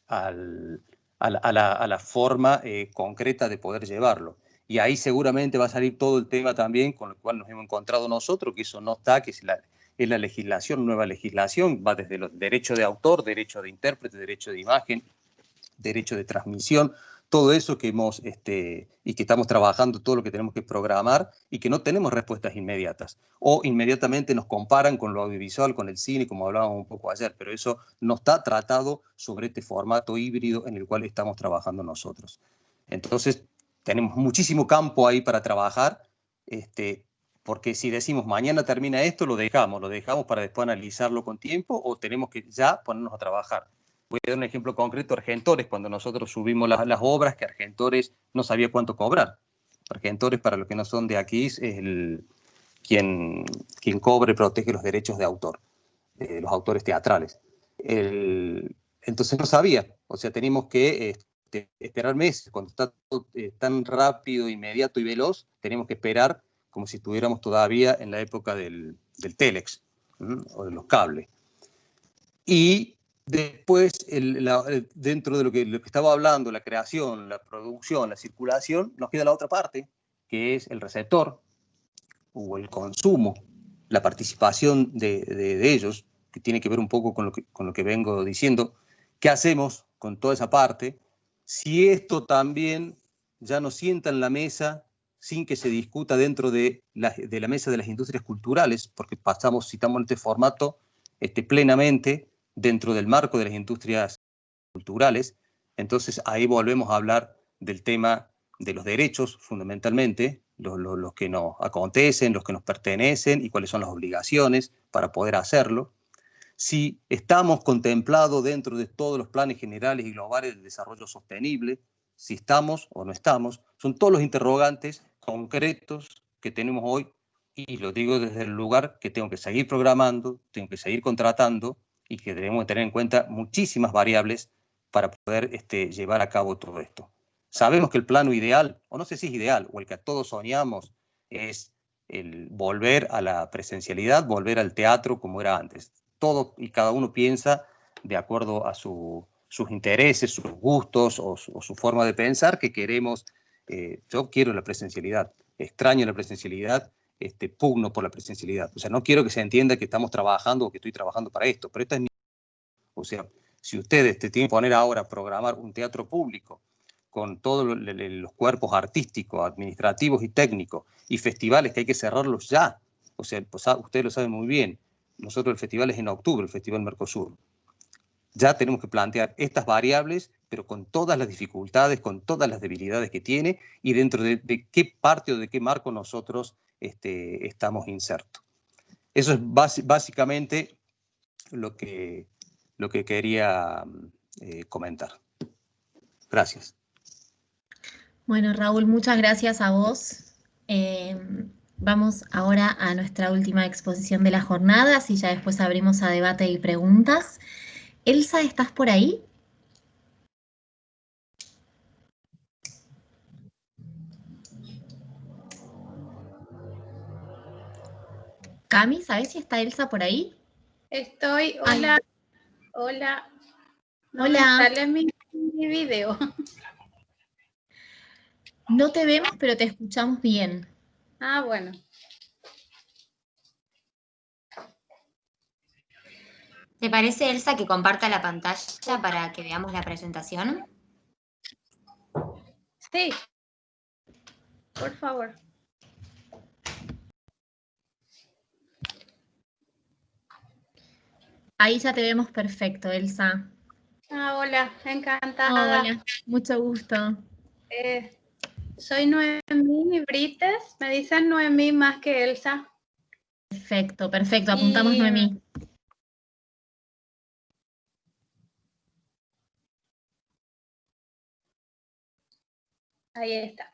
a la forma concreta de poder llevarlo. Y ahí seguramente va a salir todo el tema también con el cual nos hemos encontrado nosotros, que eso no está, que es la legislación, nueva legislación, va desde los derechos de autor, derecho de intérprete, derecho de imagen, derecho de transmisión, todo eso que hemos, y que estamos trabajando, todo lo que tenemos que programar y que no tenemos respuestas inmediatas. O inmediatamente nos comparan con lo audiovisual, con el cine, como hablábamos un poco ayer, pero eso no está tratado sobre este formato híbrido en el cual estamos trabajando nosotros. Entonces, tenemos muchísimo campo ahí para trabajar, porque si decimos mañana termina esto, lo dejamos para después analizarlo con tiempo o tenemos que ya ponernos a trabajar. Voy a dar un ejemplo concreto, Argentores, cuando nosotros subimos las obras, que Argentores no sabía cuánto cobrar. Argentores, para los que no son de aquí, es quien cobra y protege los derechos de autor, los autores teatrales. Entonces no sabía, o sea, teníamos que esperar meses. Cuando está todo tan rápido, inmediato y veloz, tenemos que esperar como si estuviéramos todavía en la época del Telex, o de los cables. Y después, dentro de lo que estaba hablando, la creación, la producción, la circulación, nos queda la otra parte, que es el receptor o el consumo, la participación de ellos, que tiene que ver un poco con lo que vengo diciendo. ¿Qué hacemos con toda esa parte? Si esto también ya nos sienta en la mesa sin que se discuta dentro de la mesa de las industrias culturales, porque citamos en este formato plenamente dentro del marco de las industrias culturales, entonces ahí volvemos a hablar del tema de los derechos, fundamentalmente, los que nos acontecen, los que nos pertenecen y cuáles son las obligaciones para poder hacerlo. Si estamos contemplados dentro de todos los planes generales y globales del desarrollo sostenible, si estamos o no estamos, son todos los interrogantes concretos que tenemos hoy, y lo digo desde el lugar que tengo que seguir programando, tengo que seguir contratando y que debemos tener en cuenta muchísimas variables para poder llevar a cabo todo esto. Sabemos que el plano ideal, o no sé si es ideal, o el que todos soñamos, es el volver a la presencialidad, volver al teatro como era antes. Todo y cada uno piensa de acuerdo a sus intereses, sus gustos o su forma de pensar que queremos. Yo quiero la presencialidad, extraño la presencialidad, pugno por la presencialidad. O sea, no quiero que se entienda que estamos trabajando o que estoy trabajando para esto, pero esta es mi... O sea, si ustedes tienen que poner ahora a programar un teatro público con todos los cuerpos artísticos, administrativos y técnicos, y festivales que hay que cerrarlos ya, o sea, pues, ustedes lo saben muy bien, nosotros el festival es en octubre, el Festival Mercosur. Ya tenemos que plantear estas variables, pero con todas las dificultades, con todas las debilidades que tiene, y dentro de qué parte o de qué marco nosotros estamos insertos. Eso es básicamente lo que quería comentar. Gracias. Bueno, Raúl, muchas gracias a vos. Vamos ahora a nuestra última exposición de la jornada, y ya después abrimos a debate y preguntas. Elsa, ¿estás por ahí? Cami, ¿sabés si está Elsa por ahí? Estoy, hola, hola. No Hola. me sale mi video. No te vemos, pero te escuchamos bien. Ah, bueno. ¿Te parece, Elsa, que comparta la pantalla para que veamos la presentación? Sí. Por favor. Ahí ya te vemos perfecto, Elsa. Ah, hola, encantada. Hola, mucho gusto. Soy Noemí Brites, me dicen Noemí más que Elsa. Perfecto, perfecto, apuntamos Noemí. Ahí está.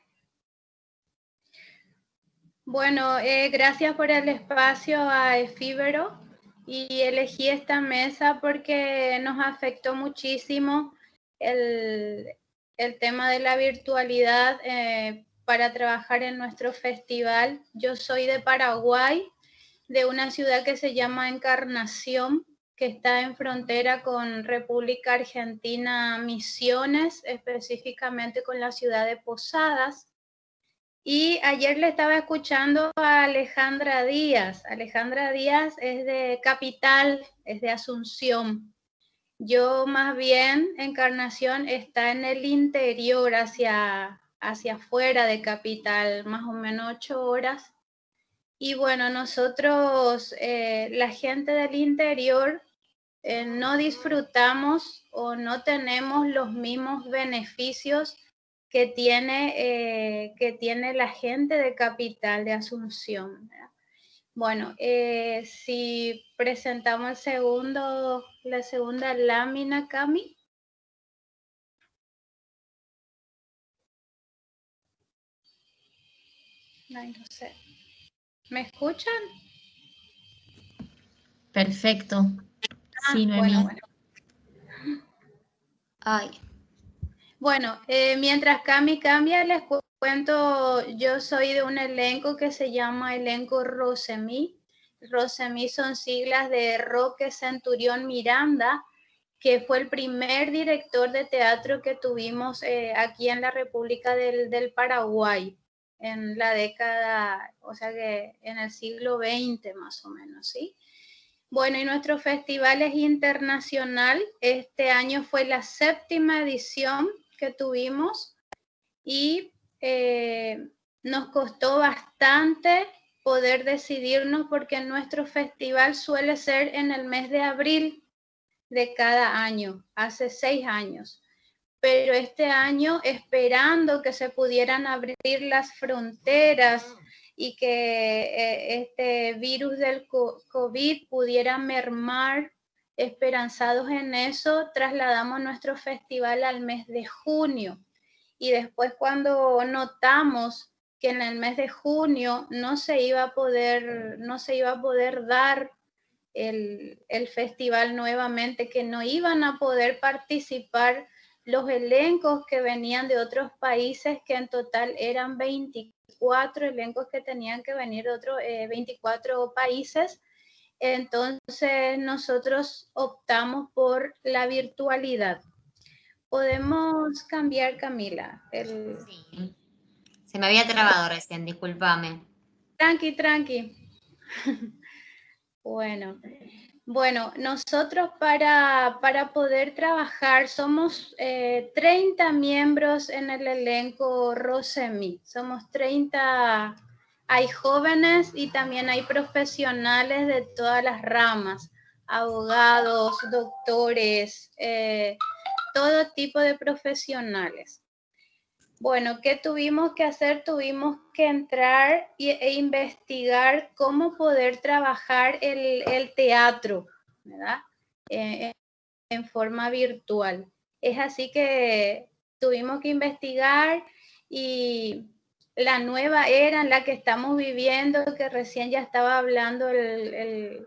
Bueno, gracias por el espacio a Efíbero, y elegí esta mesa porque nos afectó muchísimo el tema de la virtualidad para trabajar en nuestro festival. Yo soy de Paraguay, de una ciudad que se llama Encarnación, que está en frontera con República Argentina, Misiones, específicamente con la ciudad de Posadas. Y ayer le estaba escuchando a Alejandra Díaz. Alejandra Díaz es de Capital, es de Asunción. Yo más bien, Encarnación está en el interior, hacia afuera de Capital, más o menos 8 horas. Y bueno, nosotros, la gente del interior, no disfrutamos o no tenemos los mismos beneficios que tiene la gente de Capital, de Asunción, ¿verdad? Bueno, si presentamos la segunda lámina, Cami. Ay, no sé. ¿Me escuchan? Perfecto. Sí, Noemí. Bueno. Ay. Bueno, mientras Cami cambia, les cuento, yo soy de un elenco que se llama Elenco Rosemí. Rosemí son siglas de Roque Centurión Miranda, que fue el primer director de teatro que tuvimos aquí en la República del Paraguay, en la década, o sea que en el siglo XX más o menos, ¿sí? Bueno, y nuestro festival es internacional. Este año fue la 7ª edición que tuvimos y nos costó bastante poder decidirnos porque nuestro festival suele ser en el mes de abril de cada año, hace 6 años. Pero este año, esperando que se pudieran abrir las fronteras y que este virus del COVID pudiera mermar, esperanzados en eso, trasladamos nuestro festival al mes de junio. Y después, cuando notamos que en el mes de junio no se iba a poder dar el festival nuevamente, que no iban a poder participar los elencos que venían de otros países, que en total eran 24 elencos que tenían que venir de otros 24 países. Entonces nosotros optamos por la virtualidad. ¿Podemos cambiar, Camila? Sí. Se me había trabado recién, discúlpame. Tranqui. Bueno, nosotros para poder trabajar somos 30 miembros en el elenco Rosemí. Somos 30, hay jóvenes y también hay profesionales de todas las ramas, abogados, doctores, todo tipo de profesionales. Bueno, ¿qué tuvimos que hacer? Tuvimos que entrar e investigar cómo poder trabajar el teatro, ¿verdad? En forma virtual. Es así que tuvimos que investigar, y la nueva era en la que estamos viviendo, que recién ya estaba hablando el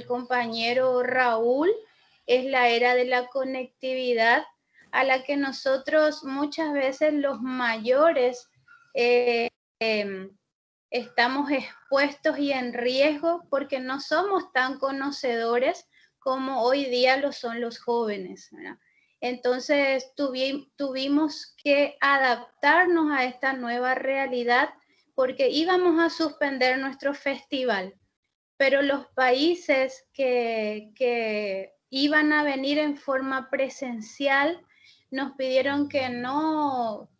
compañero Raúl, es la era de la conectividad, a la que nosotros muchas veces los mayores estamos expuestos y en riesgo porque no somos tan conocedores como hoy día lo son los jóvenes, ¿verdad? Entonces tuvimos que adaptarnos a esta nueva realidad porque íbamos a suspender nuestro festival, pero los países que iban a venir en forma presencial nos pidieron que no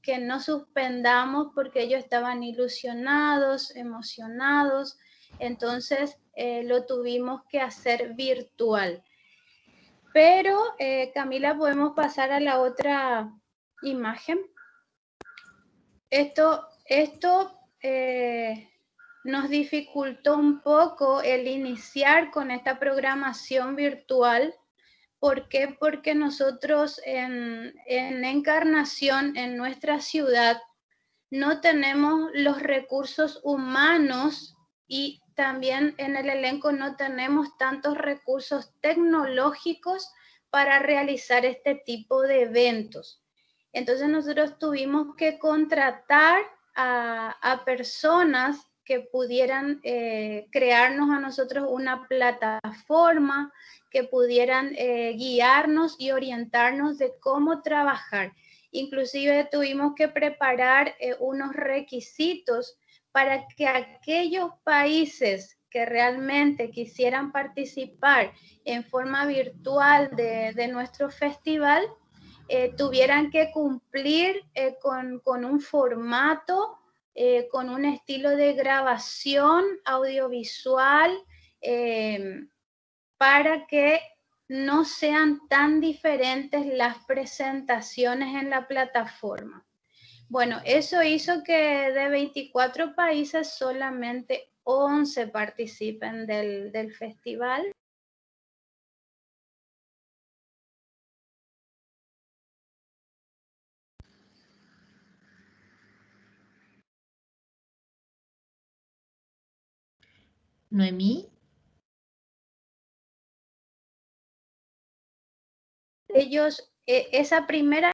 suspendamos porque ellos estaban ilusionados, emocionados, entonces lo tuvimos que hacer virtual. Pero, Camila, podemos pasar a la otra imagen. Esto nos dificultó un poco el iniciar con esta programación virtual. ¿Por qué? Porque nosotros en Encarnación, en nuestra ciudad, no tenemos los recursos humanos y también en el elenco no tenemos tantos recursos tecnológicos para realizar este tipo de eventos. Entonces nosotros tuvimos que contratar a personas que pudieran crearnos a nosotros una plataforma, que pudieran guiarnos y orientarnos de cómo trabajar. Inclusive tuvimos que preparar unos requisitos para que aquellos países que realmente quisieran participar en forma virtual de nuestro festival, tuvieran que cumplir con un formato, con un estilo de grabación audiovisual, para que no sean tan diferentes las presentaciones en la plataforma. Bueno, eso hizo que de 24 países solamente 11 participen del festival. Noemí. Ellos, esa primera,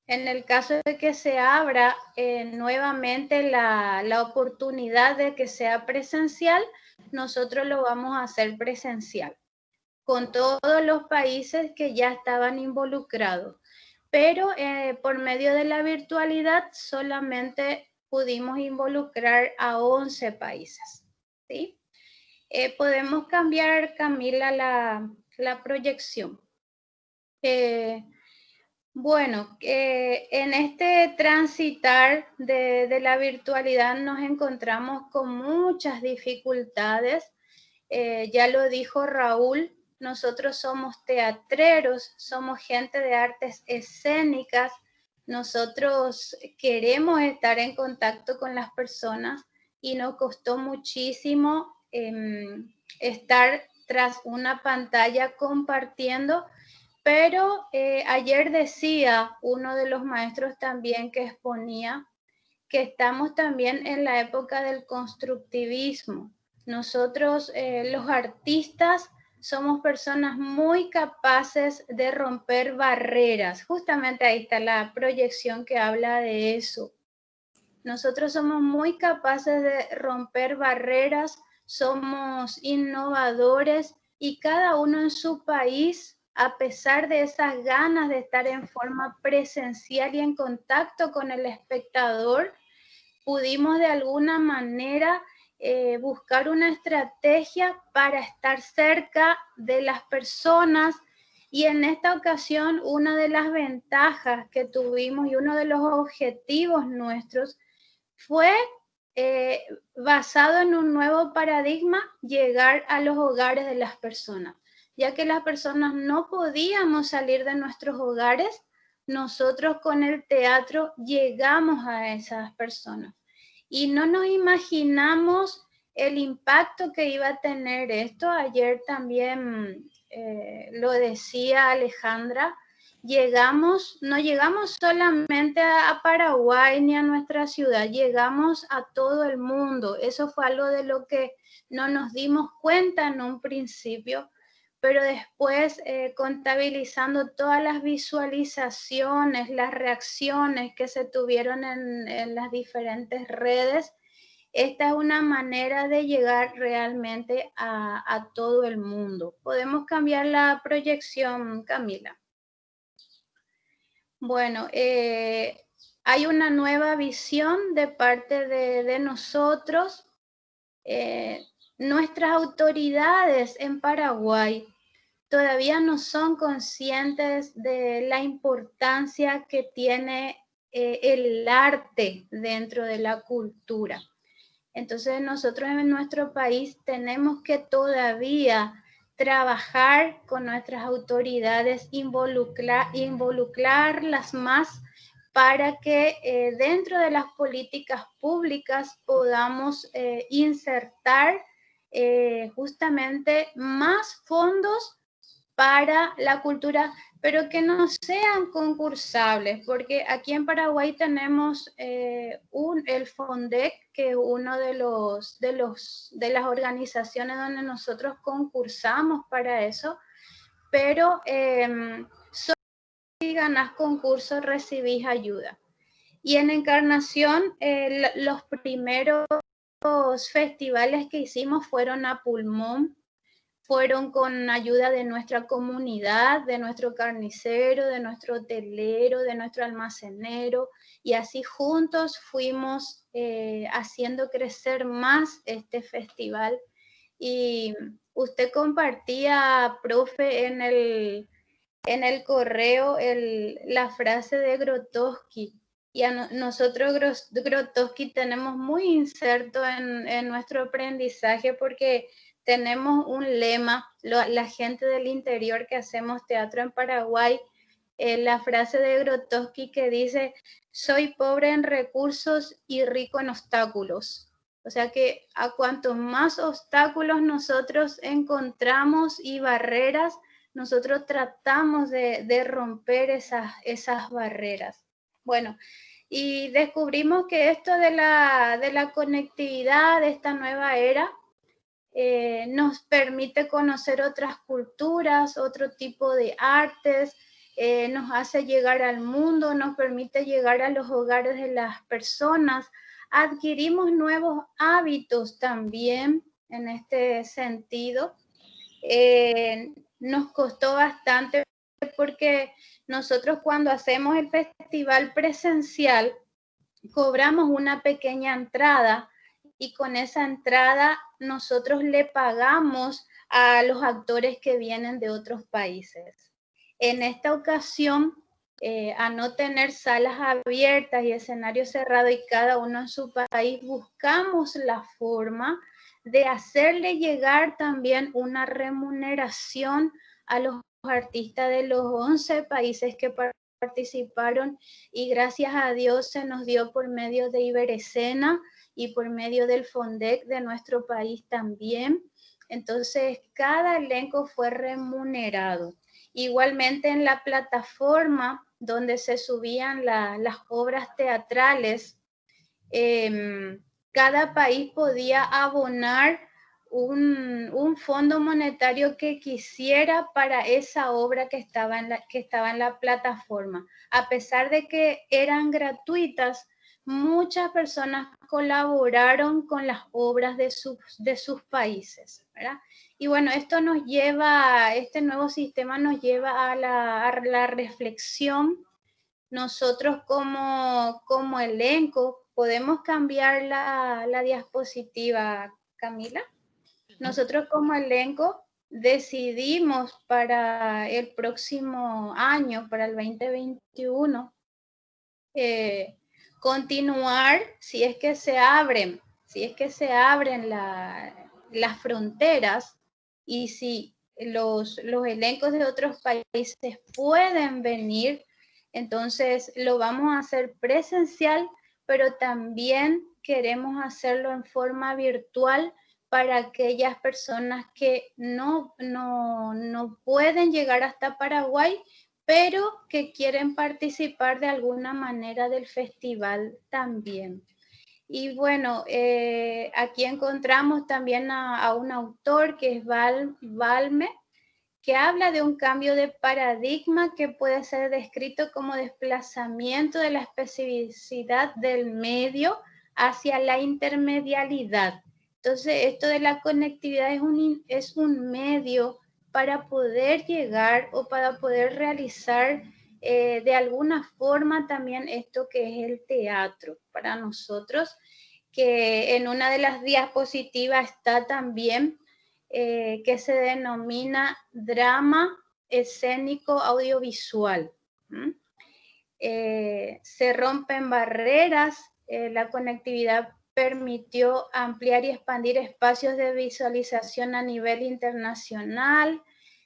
en el caso de que se abra nuevamente la oportunidad de que sea presencial, nosotros lo vamos a hacer presencial, con todos los países que ya estaban involucrados. Pero por medio de la virtualidad solamente pudimos involucrar a 11 países, ¿sí? Podemos cambiar, Camila, la proyección. Bueno, en este transitar de la virtualidad nos encontramos con muchas dificultades. Ya lo dijo Raúl, nosotros somos teatreros, somos gente de artes escénicas, nosotros queremos estar en contacto con las personas y nos costó muchísimo estar tras una pantalla compartiendo, pero ayer decía uno de los maestros también que exponía que estamos también en la época del constructivismo. Nosotros, los artistas, somos personas muy capaces de romper barreras. Justamente ahí está la proyección que habla de eso. Nosotros somos muy capaces de romper barreras, somos innovadores y cada uno en su país, a pesar de esas ganas de estar en forma presencial y en contacto con el espectador, pudimos de alguna manera buscar una estrategia para estar cerca de las personas. Y en esta ocasión, una de las ventajas que tuvimos y uno de los objetivos nuestros fue basado en un nuevo paradigma, llegar a los hogares de las personas, ya que las personas no podíamos salir de nuestros hogares. Nosotros con el teatro llegamos a esas personas y no nos imaginamos el impacto que iba a tener esto. Ayer también lo decía Alejandra, no llegamos solamente a Paraguay ni a nuestra ciudad, llegamos a todo el mundo. Eso fue algo de lo que no nos dimos cuenta en un principio, pero después contabilizando todas las visualizaciones, las reacciones que se tuvieron en las diferentes redes, esta es una manera de llegar realmente a todo el mundo. Podemos cambiar la proyección, Camila. Bueno, hay una nueva visión de parte de nosotros. Nuestras autoridades en Paraguay todavía no son conscientes de la importancia que tiene el arte dentro de la cultura. Entonces nosotros en nuestro país tenemos que todavía trabajar con nuestras autoridades, involucrarlas más para que dentro de las políticas públicas podamos insertar justamente más fondos para la cultura, pero que no sean concursables, porque aquí en Paraguay tenemos el FONDEC, que es uno de las organizaciones donde nosotros concursamos para eso, pero solo si ganás concurso recibís ayuda. Y en Encarnación, los primeros festivales que hicimos fueron a pulmón, fueron con ayuda de nuestra comunidad, de nuestro carnicero, de nuestro hotelero, de nuestro almacenero, y así juntos fuimos haciendo crecer más este festival. Y usted compartía, profe, en el correo la frase de Grotowski, y nosotros Grotowski tenemos muy inserto en nuestro aprendizaje porque tenemos un lema, la gente del interior que hacemos teatro en Paraguay, la frase de Grotowski que dice: soy pobre en recursos y rico en obstáculos. O sea que a cuantos más obstáculos nosotros encontramos y barreras, nosotros tratamos de romper esas barreras. Bueno, y descubrimos que esto de la conectividad, de esta nueva era, nos permite conocer otras culturas, otro tipo de artes, nos hace llegar al mundo, nos permite llegar a los hogares de las personas. Adquirimos nuevos hábitos también en este sentido. Nos costó bastante porque nosotros cuando hacemos el festival presencial cobramos una pequeña entrada y con esa entrada nosotros le pagamos a los actores que vienen de otros países. En esta ocasión, a no tener salas abiertas y escenarios cerrados y cada uno en su país, buscamos la forma de hacerle llegar también una remuneración a los artistas de los 11 países que participaron, y gracias a Dios se nos dio por medio de Iberescena y por medio del FONDEC de nuestro país también. Entonces, cada elenco fue remunerado. Igualmente en la plataforma donde se subían las obras teatrales, cada país podía abonar un fondo monetario que quisiera para esa obra que estaba en la plataforma. A pesar de que eran gratuitas, muchas personas colaboraron con las obras de sus países, ¿verdad? Y bueno, este nuevo sistema nos lleva a la reflexión. Nosotros como elenco, ¿podemos cambiar la diapositiva, Camila? Nosotros como elenco decidimos para el próximo año, para el 2021, continuar, si es que se abren las fronteras, y si los elencos de otros países pueden venir, entonces lo vamos a hacer presencial, pero también queremos hacerlo en forma virtual para aquellas personas que no pueden llegar hasta Paraguay, pero que quieren participar de alguna manera del festival también. Y bueno, aquí encontramos también a un autor que es Balme, que habla de un cambio de paradigma que puede ser descrito como desplazamiento de la especificidad del medio hacia la intermedialidad. Entonces, esto de la conectividad es un medio para poder llegar o para poder realizar de alguna forma también esto que es el teatro para nosotros, que en una de las diapositivas está también que se denomina drama escénico audiovisual. Se rompen barreras, la conectividad permitió ampliar y expandir espacios de visualización a nivel internacional.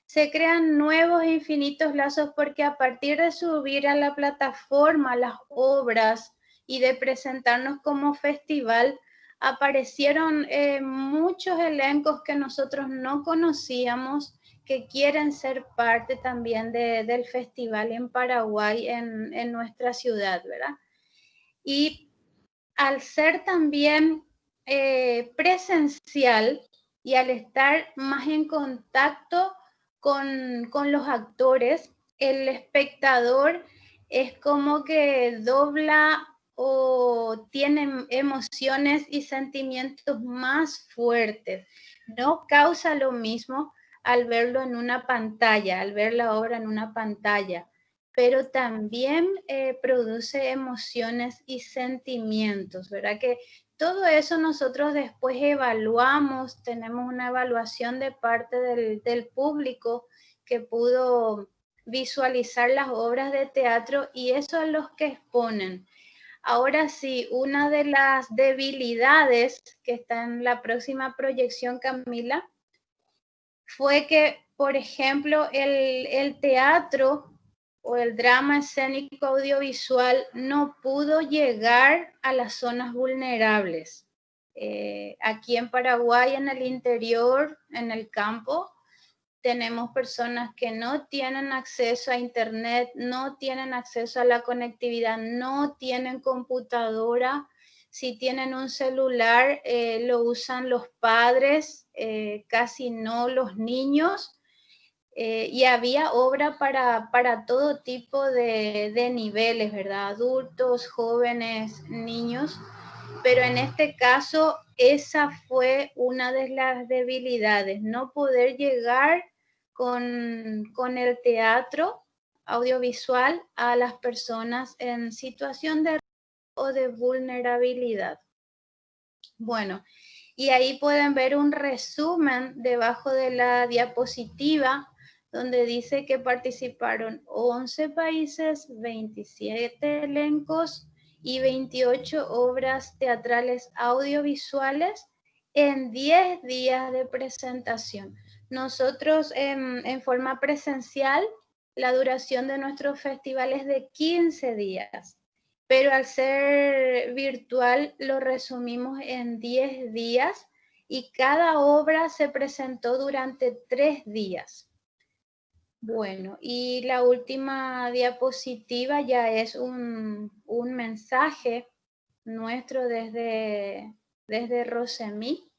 Se crean nuevos e infinitos lazos porque a partir de subir a la plataforma las obras y de presentarnos como festival, aparecieron muchos elencos que nosotros no conocíamos, que quieren ser parte también del festival en Paraguay, en nuestra ciudad, ¿verdad? Y al ser también presencial y al estar más en contacto con los actores, el espectador es como que dobla o tiene emociones y sentimientos más fuertes. No causa lo mismo al verlo en una pantalla, al ver la obra en una pantalla, pero también produce emociones y sentimientos, ¿verdad? Que todo eso nosotros después evaluamos, tenemos una evaluación de parte del público que pudo visualizar las obras de teatro y eso es lo que exponen. Ahora sí, una de las debilidades que está en la próxima proyección, Camila, fue que, por ejemplo, el teatro o el drama escénico audiovisual no pudo llegar a las zonas vulnerables. Aquí en Paraguay, en el interior, en el campo, tenemos personas que no tienen acceso a internet, no tienen acceso a la conectividad, no tienen computadora. Si tienen un celular, lo usan los padres, casi no los niños. Y había obra para todo tipo de niveles, ¿verdad? Adultos, jóvenes, niños. Pero en este caso, esa fue una de las debilidades, no poder llegar con el teatro audiovisual a las personas en situación de o de vulnerabilidad. Bueno, y ahí pueden ver un resumen debajo de la diapositiva donde dice que participaron 11 países, 27 elencos y 28 obras teatrales audiovisuales en 10 días de presentación. Nosotros en forma presencial, la duración de nuestro festival es de 15 días. Pero al ser virtual lo resumimos en 10 días y cada obra se presentó durante 3 días. Bueno, y la última diapositiva ya es un mensaje nuestro desde Rosemí.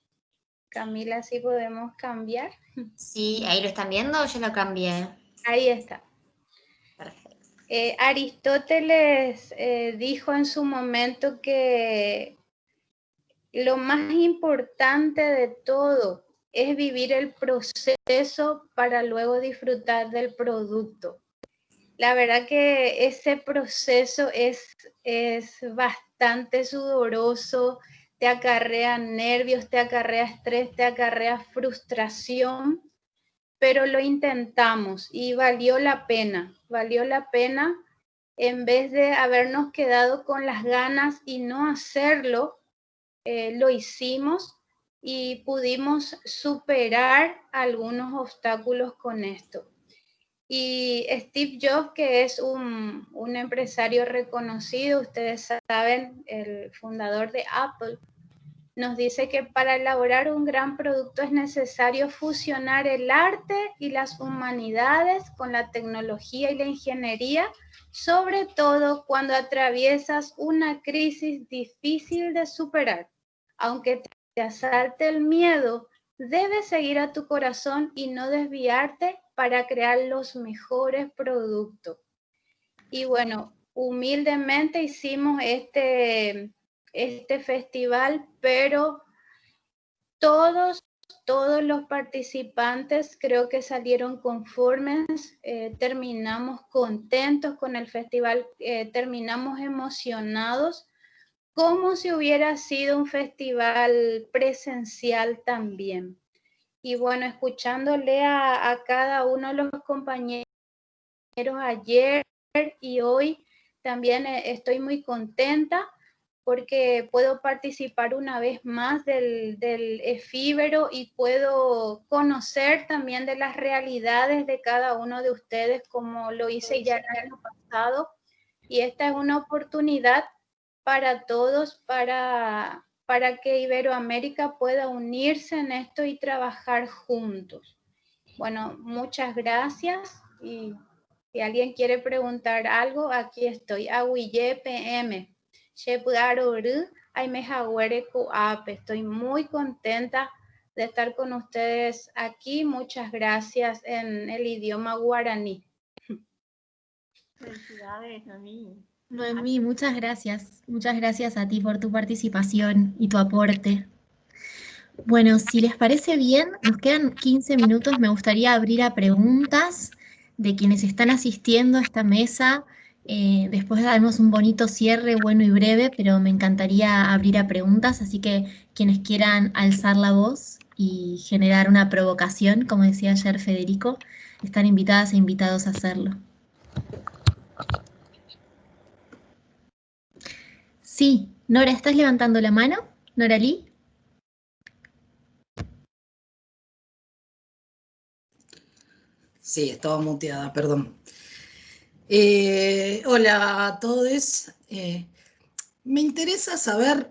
Camila, ¿sí podemos cambiar? Sí, ¿ahí lo están viendo o yo lo cambié? Ahí está. Perfecto. Aristóteles dijo en su momento que lo más importante de todo es vivir el proceso para luego disfrutar del producto. La verdad que ese proceso es bastante sudoroso, te acarrea nervios, te acarrea estrés, te acarrea frustración, pero lo intentamos y valió la pena en vez de habernos quedado con las ganas y no hacerlo, lo hicimos y pudimos superar algunos obstáculos con esto. Y Steve Jobs, que es un empresario reconocido, ustedes saben, el fundador de Apple, nos dice que para elaborar un gran producto es necesario fusionar el arte y las humanidades con la tecnología y la ingeniería, sobre todo cuando atraviesas una crisis difícil de superar. Aunque te asalte el miedo, debes seguir a tu corazón y no desviarte para crear los mejores productos. Y bueno, humildemente hicimos este festival, pero todos los participantes creo que salieron conformes, terminamos contentos con el festival, terminamos emocionados, como si hubiera sido un festival presencial también. Y bueno, escuchándole a cada uno de los compañeros ayer y hoy, también estoy muy contenta porque puedo participar una vez más del efímero y puedo conocer también de las realidades de cada uno de ustedes, como lo hice ya el año pasado. Y esta es una oportunidad para todos, para que Iberoamérica pueda unirse en esto y trabajar juntos. Bueno, muchas gracias y si alguien quiere preguntar algo, aquí estoy. Aguille PM. Estoy muy contenta de estar con ustedes aquí. Muchas gracias en el idioma guaraní. Felicidades, Noemí. Noemí, muchas gracias. Muchas gracias a ti por tu participación y tu aporte. Bueno, si les parece bien, nos quedan 15 minutos. Me gustaría abrir a preguntas de quienes están asistiendo a esta mesa. Después daremos un bonito cierre, bueno y breve, pero me encantaría abrir a preguntas, así que quienes quieran alzar la voz y generar una provocación, como decía ayer Federico, están invitadas e invitados a hacerlo. Sí, Nora, ¿estás levantando la mano? Noralí. Sí, estaba muteada, perdón. Hola a todos. Me interesa saber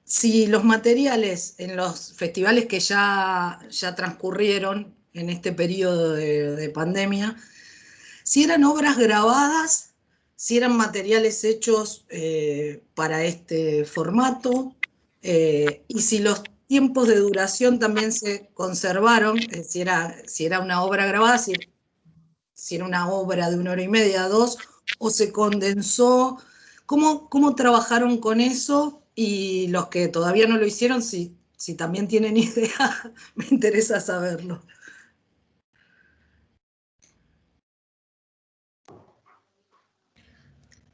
si los materiales en los festivales que ya transcurrieron en este periodo de pandemia, si eran obras grabadas, si eran materiales hechos para este formato, y si los tiempos de duración también se conservaron, si era una obra grabada, si era una obra de 1 hora y media, 2, o se condensó. ¿Cómo trabajaron con eso? Y los que todavía no lo hicieron, si también tienen idea, me interesa saberlo.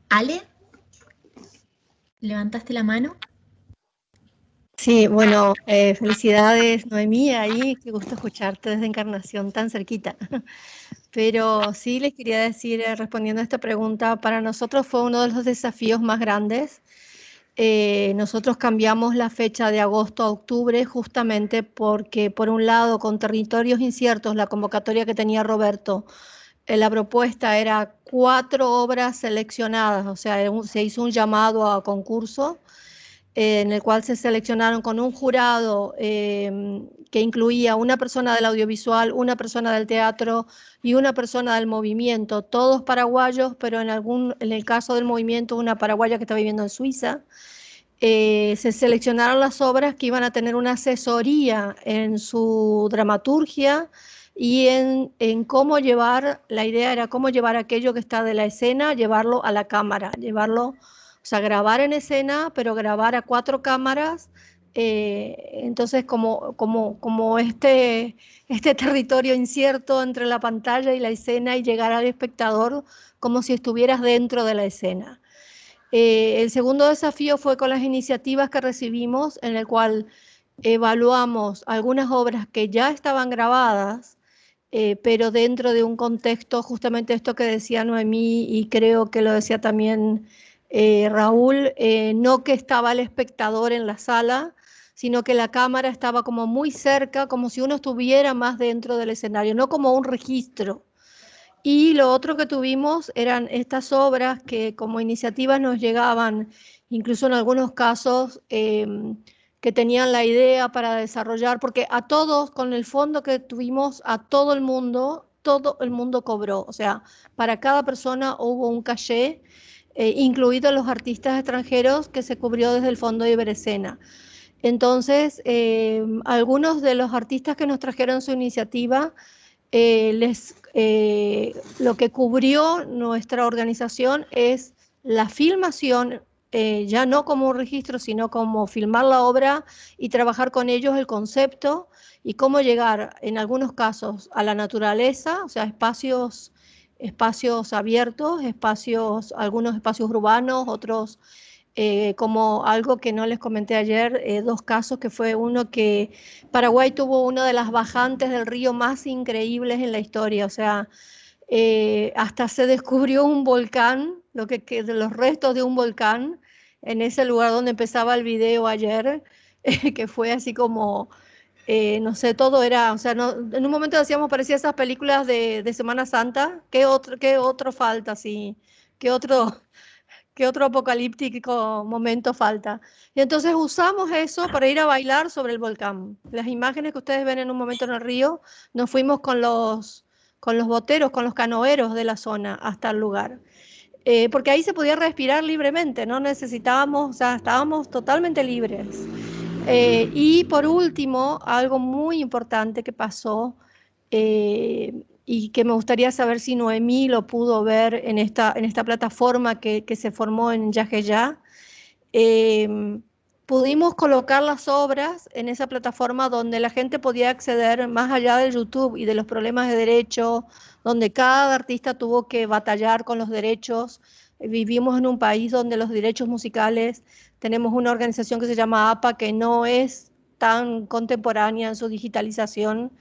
Ale, ¿levantaste la mano? Sí, bueno, felicidades Noemí, ahí, qué gusto escucharte desde Encarnación tan cerquita. Pero sí les quería decir, respondiendo a esta pregunta, para nosotros fue uno de los desafíos más grandes. Nosotros cambiamos la fecha de agosto a octubre justamente porque, por un lado, con Territorios Inciertos, la convocatoria que tenía Roberto, la propuesta era 4 obras seleccionadas, o sea, se hizo un llamado a concurso en el cual se seleccionaron con un jurado que incluía una persona del audiovisual, una persona del teatro y una persona del movimiento, todos paraguayos, pero en el caso del movimiento, una paraguaya que está viviendo en Suiza. Se seleccionaron las obras que iban a tener una asesoría en su dramaturgia y en cómo llevar, la idea era cómo llevar aquello que está de la escena, llevarlo a la cámara, llevarlo, o sea, grabar en escena, pero grabar a 4 cámaras. Entonces, como este territorio incierto entre la pantalla y la escena y llegar al espectador como si estuvieras dentro de la escena. El segundo desafío fue con las iniciativas que recibimos, en el cual evaluamos algunas obras que ya estaban grabadas, pero dentro de un contexto, justamente esto que decía Noemí, y creo que lo decía también Raúl, no que estaba el espectador en la sala, sino que la cámara estaba como muy cerca, como si uno estuviera más dentro del escenario, no como un registro. Y lo otro que tuvimos eran estas obras que como iniciativas nos llegaban, incluso en algunos casos, que tenían la idea para desarrollar, porque a todos, con el fondo que tuvimos, a todo el mundo cobró. O sea, para cada persona hubo un caché, incluidos los artistas extranjeros, que se cubrió desde el Fondo de Iberescena. Entonces, algunos de los artistas que nos trajeron su iniciativa, lo que cubrió nuestra organización es la filmación, ya no como un registro, sino como filmar la obra y trabajar con ellos el concepto y cómo llegar, en algunos casos, a la naturaleza, o sea, espacios abiertos, algunos espacios urbanos, otros como algo que no les comenté ayer, 2 casos, que fue uno que Paraguay tuvo una de las bajantes del río más increíbles en la historia, o sea, hasta se descubrió un volcán, los restos de un volcán, en ese lugar donde empezaba el video ayer, que fue así como, no sé, todo era, o sea, no, en un momento decíamos, parecía esas películas de Semana Santa, ¿qué otro falta? Sí, ¿qué otro apocalíptico momento falta? Y entonces usamos eso para ir a bailar sobre el volcán. Las imágenes que ustedes ven en un momento en el río, nos fuimos con los boteros, con los canoeros de la zona hasta el lugar. Porque ahí se podía respirar libremente, no necesitábamos, o sea, estábamos totalmente libres. Y por último, algo muy importante que pasó, y que me gustaría saber si Noemí lo pudo ver en esta plataforma que se formó en Yajeyá, pudimos colocar las obras en esa plataforma donde la gente podía acceder más allá de YouTube y de los problemas de derecho, donde cada artista tuvo que batallar con los derechos. Vivimos en un país donde los derechos musicales, tenemos una organización que se llama APA, que no es tan contemporánea en su digitalización.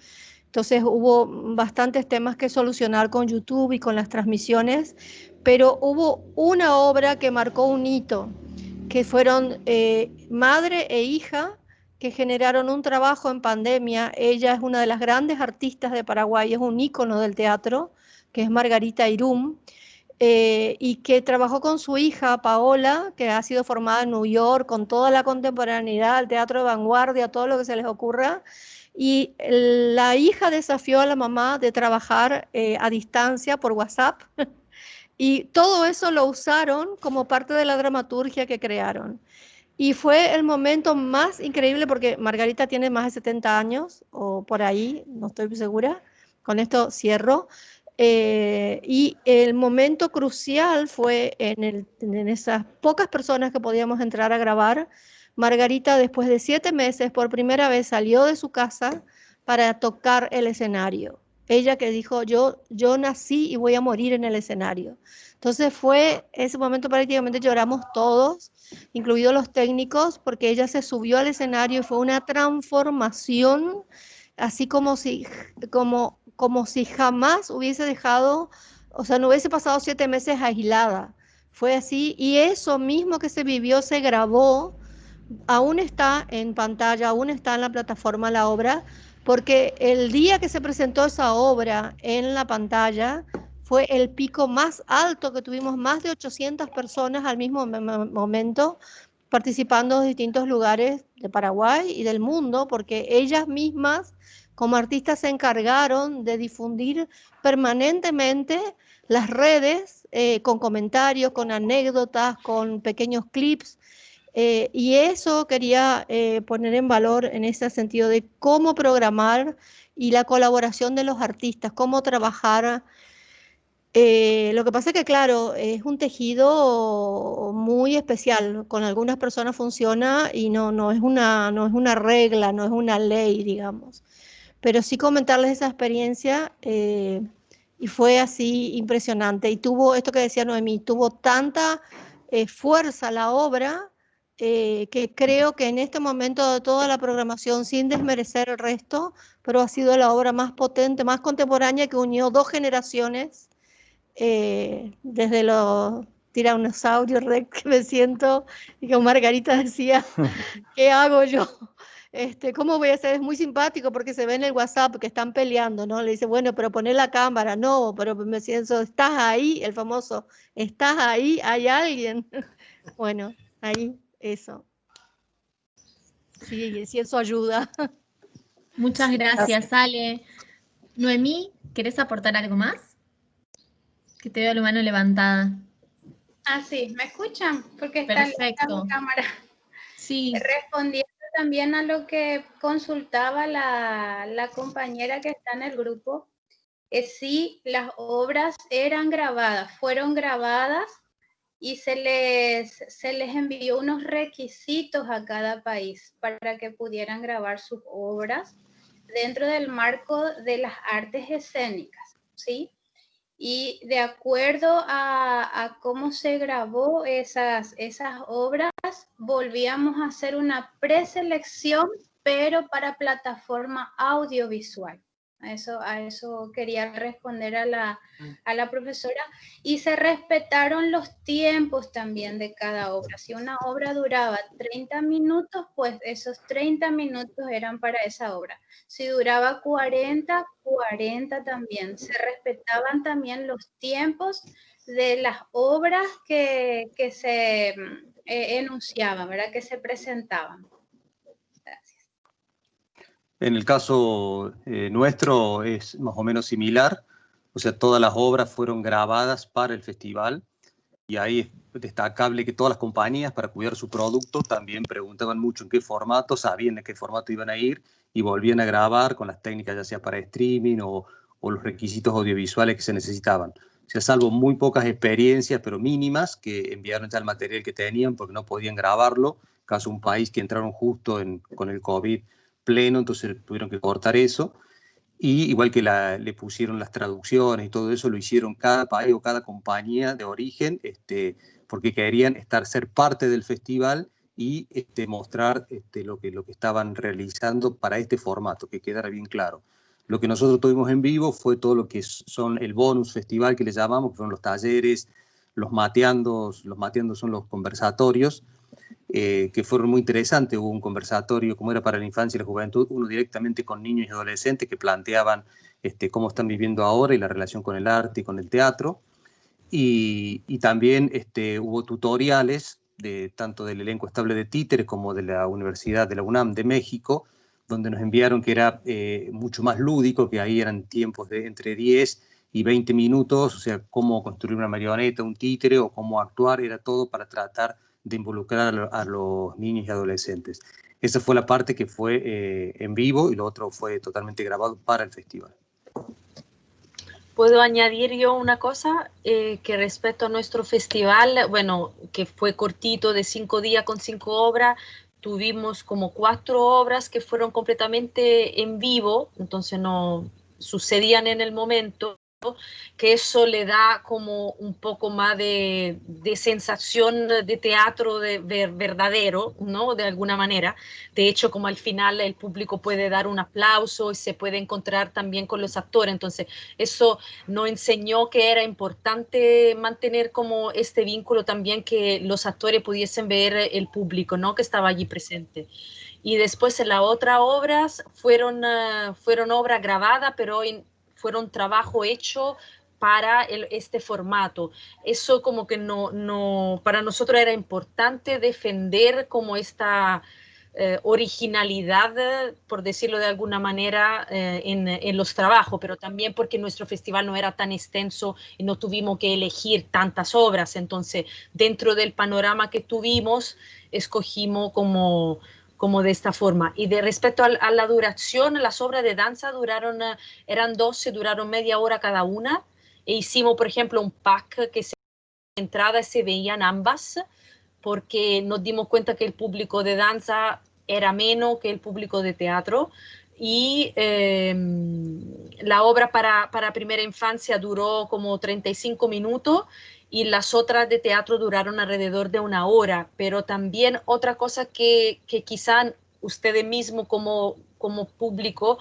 Entonces hubo bastantes temas que solucionar con YouTube y con las transmisiones, pero hubo una obra que marcó un hito, que fueron madre e hija, que generaron un trabajo en pandemia. Ella es una de las grandes artistas de Paraguay, es un ícono del teatro, que es Margarita Irum, y que trabajó con su hija Paola, que ha sido formada en New York, con toda la contemporaneidad, el teatro de vanguardia, todo lo que se les ocurra. Y la hija desafió a la mamá de trabajar a distancia por WhatsApp. Y todo eso lo usaron como parte de la dramaturgia que crearon. Y fue el momento más increíble porque Margarita tiene más de 70 años, o por ahí, no estoy segura. Con esto cierro. Y el momento crucial fue en esas pocas personas que podíamos entrar a grabar. Margarita, después de 7 meses, por primera vez salió de su casa para tocar el escenario. Ella que dijo, yo nací y voy a morir en el escenario. Entonces fue ese momento, prácticamente lloramos todos, incluidos los técnicos, porque ella se subió al escenario y fue una transformación, así como si jamás hubiese dejado, o sea, no hubiese pasado 7 meses aislada. Fue así, y eso mismo que se vivió se grabó, aún está en pantalla, aún está en la plataforma la obra, porque el día que se presentó esa obra en la pantalla fue el pico más alto, que tuvimos más de 800 personas al mismo momento participando de distintos lugares de Paraguay y del mundo, porque ellas mismas como artistas se encargaron de difundir permanentemente las redes con comentarios, con anécdotas, con pequeños clips. Y eso quería poner en valor en ese sentido de cómo programar y la colaboración de los artistas, cómo trabajar. Lo que pasa es que, claro, es un tejido muy especial. Con algunas personas funciona y no es una regla, no es una ley, digamos. Pero sí comentarles esa experiencia y fue así impresionante. Y tuvo, esto que decía Noemí, tuvo tanta fuerza la obra que creo que en este momento de toda la programación, sin desmerecer el resto, pero ha sido la obra más potente, más contemporánea, que unió 2 generaciones, desde los tiranosaurios rex, que me siento, y como Margarita decía, ¿qué hago yo? ¿Cómo voy a hacer? Es muy simpático porque se ve en el WhatsApp que están peleando, ¿no? Le dice, bueno, pero poné la cámara. No, pero me siento, estás ahí, el famoso, estás ahí, hay alguien. Bueno, ahí, eso. Sí, si eso ayuda. Muchas gracias, Ale. Noemí, ¿querés aportar algo más? Que te veo la mano levantada. Ah, sí, ¿me escuchan? Porque está Perfecto. mi cámara. Sí. Respondiendo también a lo que consultaba la compañera que está en el grupo, sí, las obras fueron grabadas y se les envió unos requisitos a cada país para que pudieran grabar sus obras dentro del marco de las artes escénicas, ¿sí? Y de acuerdo a cómo se grabó esas obras, volvíamos a hacer una preselección, pero para plataforma audiovisual. A eso quería responder a la profesora. Y se respetaron los tiempos también de cada obra. Si una obra duraba 30 minutos, pues esos 30 minutos eran para esa obra. Si duraba 40 también. Se respetaban también los tiempos de las obras que se enunciaban, ¿verdad? Que se presentaban. Gracias. En el caso nuestro es más o menos similar, o sea, todas las obras fueron grabadas para el festival y ahí es destacable que todas las compañías, para cuidar su producto, también preguntaban mucho en qué formato, sabían en qué formato iban a ir y volvían a grabar con las técnicas ya sea para streaming o los requisitos audiovisuales que se necesitaban. O sea, salvo muy pocas experiencias, pero mínimas, que enviaron ya el material que tenían porque no podían grabarlo caso un país que entraron justo con el COVID pleno, entonces tuvieron que cortar eso. Y igual que le pusieron las traducciones y todo eso, lo hicieron cada país o cada compañía de origen, porque querían ser parte del festival y mostrar lo que estaban realizando para este formato, que quedara bien claro. Lo que nosotros tuvimos en vivo fue todo lo que son el bonus festival, que le llamamos, que fueron los talleres, los mateandos son los conversatorios, que fueron muy interesantes. Hubo un conversatorio, como era para la infancia y la juventud, uno directamente con niños y adolescentes que planteaban cómo están viviendo ahora y la relación con el arte y con el teatro. Y también hubo tutoriales tanto del elenco estable de títeres como de la Universidad de la UNAM de México, donde nos enviaron que era mucho más lúdico, que ahí eran tiempos de entre 10 y 20 minutos, o sea, cómo construir una marioneta, un títere o cómo actuar, era todo para tratar de involucrar a los niños y adolescentes. Esa fue la parte que fue en vivo y lo otro fue totalmente grabado para el festival. ¿Puedo añadir yo una cosa? Que respecto a nuestro festival, bueno, que fue cortito, de 5 días con 5 obras, tuvimos como 4 obras que fueron completamente en vivo, entonces no sucedían en el momento, que eso le da como un poco más de sensación de teatro verdadero, ¿no? De alguna manera. De hecho, como al final el público puede dar un aplauso y se puede encontrar también con los actores, entonces eso nos enseñó que era importante mantener como este vínculo también, que los actores pudiesen ver el público, ¿no? Que estaba allí presente. Y después en las otras obras fueron obras grabadas, pero fueron trabajo hecho para este formato. Eso como que no para nosotros era importante defender como esta originalidad, por decirlo de alguna manera, en los trabajos, pero también porque nuestro festival no era tan extenso y no tuvimos que elegir tantas obras. Entonces, dentro del panorama que tuvimos, escogimos como de esta forma. Y de respecto a la duración, las obras de danza eran 12, duraron media hora cada una, e hicimos, por ejemplo, un pack que de entrada se veían ambas, porque nos dimos cuenta que el público de danza era menos que el público de teatro, y la obra para primera infancia duró como 35 minutos, y las otras de teatro duraron alrededor de 1 hora. Pero también otra cosa que quizá ustedes mismos como público,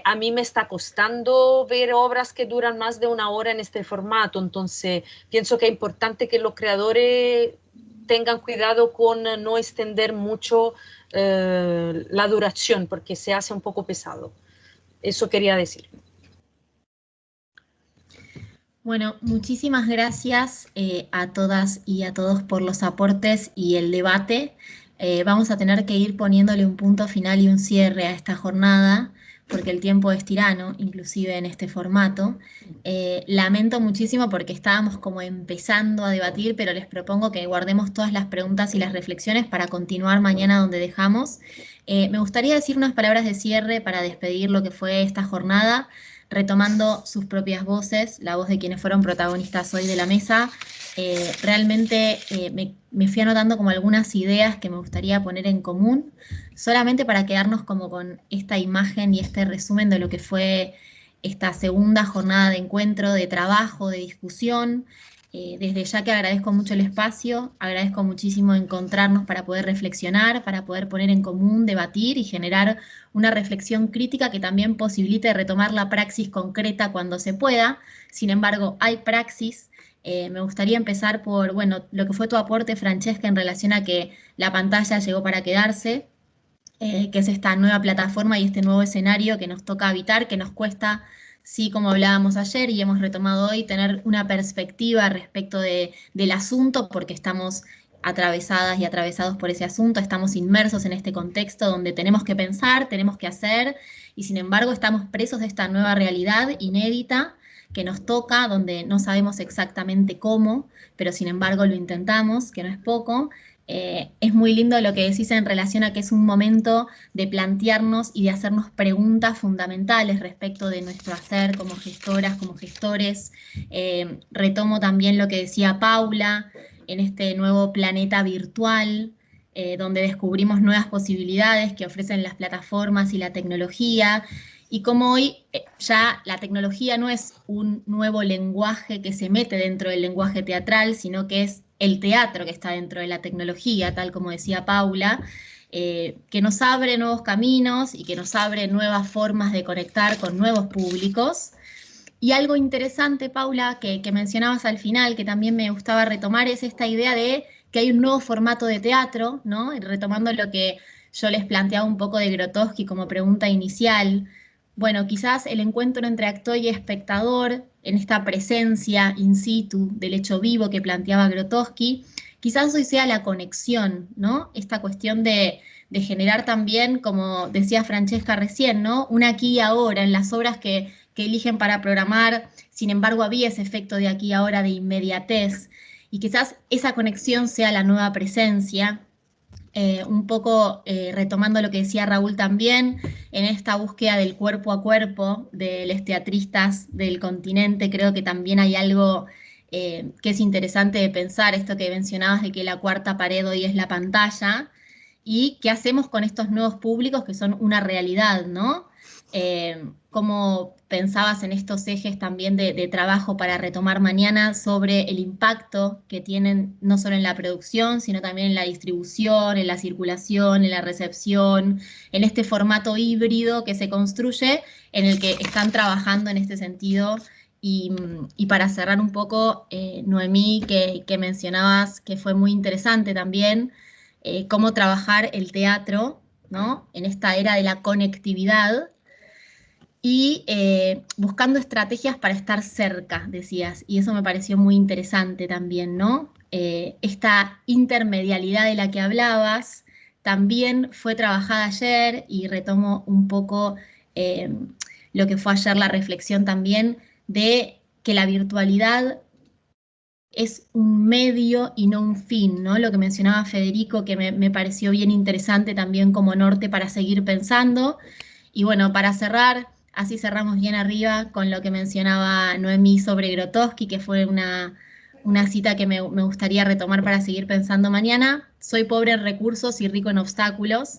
a mí me está costando ver obras que duran más de 1 hora en este formato, entonces pienso que es importante que los creadores tengan cuidado con no extender mucho la duración, porque se hace un poco pesado. Eso quería decir. Bueno, muchísimas gracias a todas y a todos por los aportes y el debate. Vamos a tener que ir poniéndole un punto final y un cierre a esta jornada, porque el tiempo es tirano, inclusive en este formato. Lamento muchísimo porque estábamos como empezando a debatir, pero les propongo que guardemos todas las preguntas y las reflexiones para continuar mañana donde dejamos. Me gustaría decir unas palabras de cierre para despedir lo que fue esta jornada, retomando sus propias voces, la voz de quienes fueron protagonistas hoy de la mesa. Realmente me fui anotando como algunas ideas que me gustaría poner en común, solamente para quedarnos como con esta imagen y este resumen de lo que fue esta segunda jornada de encuentro, de trabajo, de discusión. Desde ya que agradezco mucho el espacio, agradezco muchísimo encontrarnos para poder reflexionar, para poder poner en común, debatir y generar una reflexión crítica que también posibilite retomar la praxis concreta cuando se pueda. Sin embargo, hay praxis. Me gustaría empezar por, bueno, lo que fue tu aporte, Francesca, en relación a que la pantalla llegó para quedarse, que es esta nueva plataforma y este nuevo escenario que nos toca habitar, que nos cuesta, sí, como hablábamos ayer y hemos retomado hoy, tener una perspectiva respecto del asunto, porque estamos atravesadas y atravesados por ese asunto, estamos inmersos en este contexto donde tenemos que pensar, tenemos que hacer, y sin embargo estamos presos de esta nueva realidad inédita que nos toca, donde no sabemos exactamente cómo, pero sin embargo lo intentamos, que no es poco. Es muy lindo lo que decís en relación a que es un momento de plantearnos y de hacernos preguntas fundamentales respecto de nuestro hacer como gestoras, como gestores. Retomo también lo que decía Paula en este nuevo planeta virtual. donde descubrimos nuevas posibilidades que ofrecen las plataformas y la tecnología, y como hoy ya la tecnología no es un nuevo lenguaje que se mete dentro del lenguaje teatral, sino que es el teatro que está dentro de la tecnología, tal como decía Paula, que nos abre nuevos caminos y que nos abre nuevas formas de conectar con nuevos públicos. Y algo interesante, Paula, que mencionabas al final, que también me gustaba retomar, es esta idea de que hay un nuevo formato de teatro, ¿no? Y retomando lo que yo les planteaba un poco de Grotowski como pregunta inicial. Bueno, quizás el encuentro entre actor y espectador, en esta presencia in situ del hecho vivo que planteaba Grotowski, quizás hoy sea la conexión, ¿no? Esta cuestión de generar también, como decía Francesca recién, ¿no? Un aquí y ahora en las obras que eligen para programar, sin embargo había ese efecto de aquí y ahora de inmediatez, y quizás esa conexión sea la nueva presencia, un poco retomando lo que decía Raúl también, en esta búsqueda del cuerpo a cuerpo de los teatristas del continente, creo que también hay algo que es interesante de pensar, esto que mencionabas de que la cuarta pared hoy es la pantalla, y qué hacemos con estos nuevos públicos que son una realidad, ¿no? ¿Cómo pensabas en estos ejes también de trabajo para retomar mañana sobre el impacto que tienen no solo en la producción, sino también en la distribución, en la circulación, en la recepción, en este formato híbrido que se construye, en el que están trabajando en este sentido? Y para cerrar un poco, Noemí, que mencionabas que fue muy interesante también, cómo trabajar el teatro, ¿no? En esta era de la conectividad, y buscando estrategias para estar cerca, decías, y eso me pareció muy interesante también, ¿no? Esta intermedialidad de la que hablabas también fue trabajada ayer, y retomo un poco lo que fue ayer la reflexión también de que la virtualidad es un medio y no un fin, ¿no? Lo que mencionaba Federico, que me pareció bien interesante también como norte para seguir pensando. Y bueno, para cerrar, así cerramos bien arriba con lo que mencionaba Noemí sobre Grotowski, que fue una cita que me gustaría retomar para seguir pensando mañana. Soy pobre en recursos y rico en obstáculos,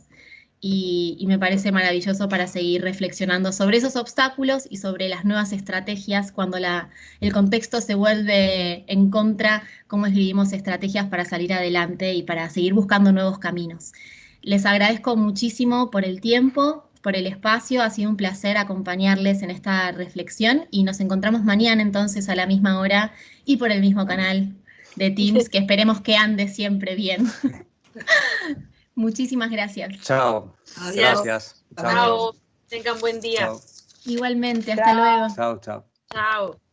y me parece maravilloso para seguir reflexionando sobre esos obstáculos y sobre las nuevas estrategias cuando el contexto se vuelve en contra, cómo escribimos estrategias para salir adelante y para seguir buscando nuevos caminos. Les agradezco muchísimo por el tiempo, por el espacio, ha sido un placer acompañarles en esta reflexión, y nos encontramos mañana entonces a la misma hora y por el mismo canal de Teams, que esperemos que ande siempre bien. Muchísimas gracias. Chao. Adiós. Gracias. Chao. Tengan buen día. Chao. Igualmente, hasta luego. Chao, chao. Chao.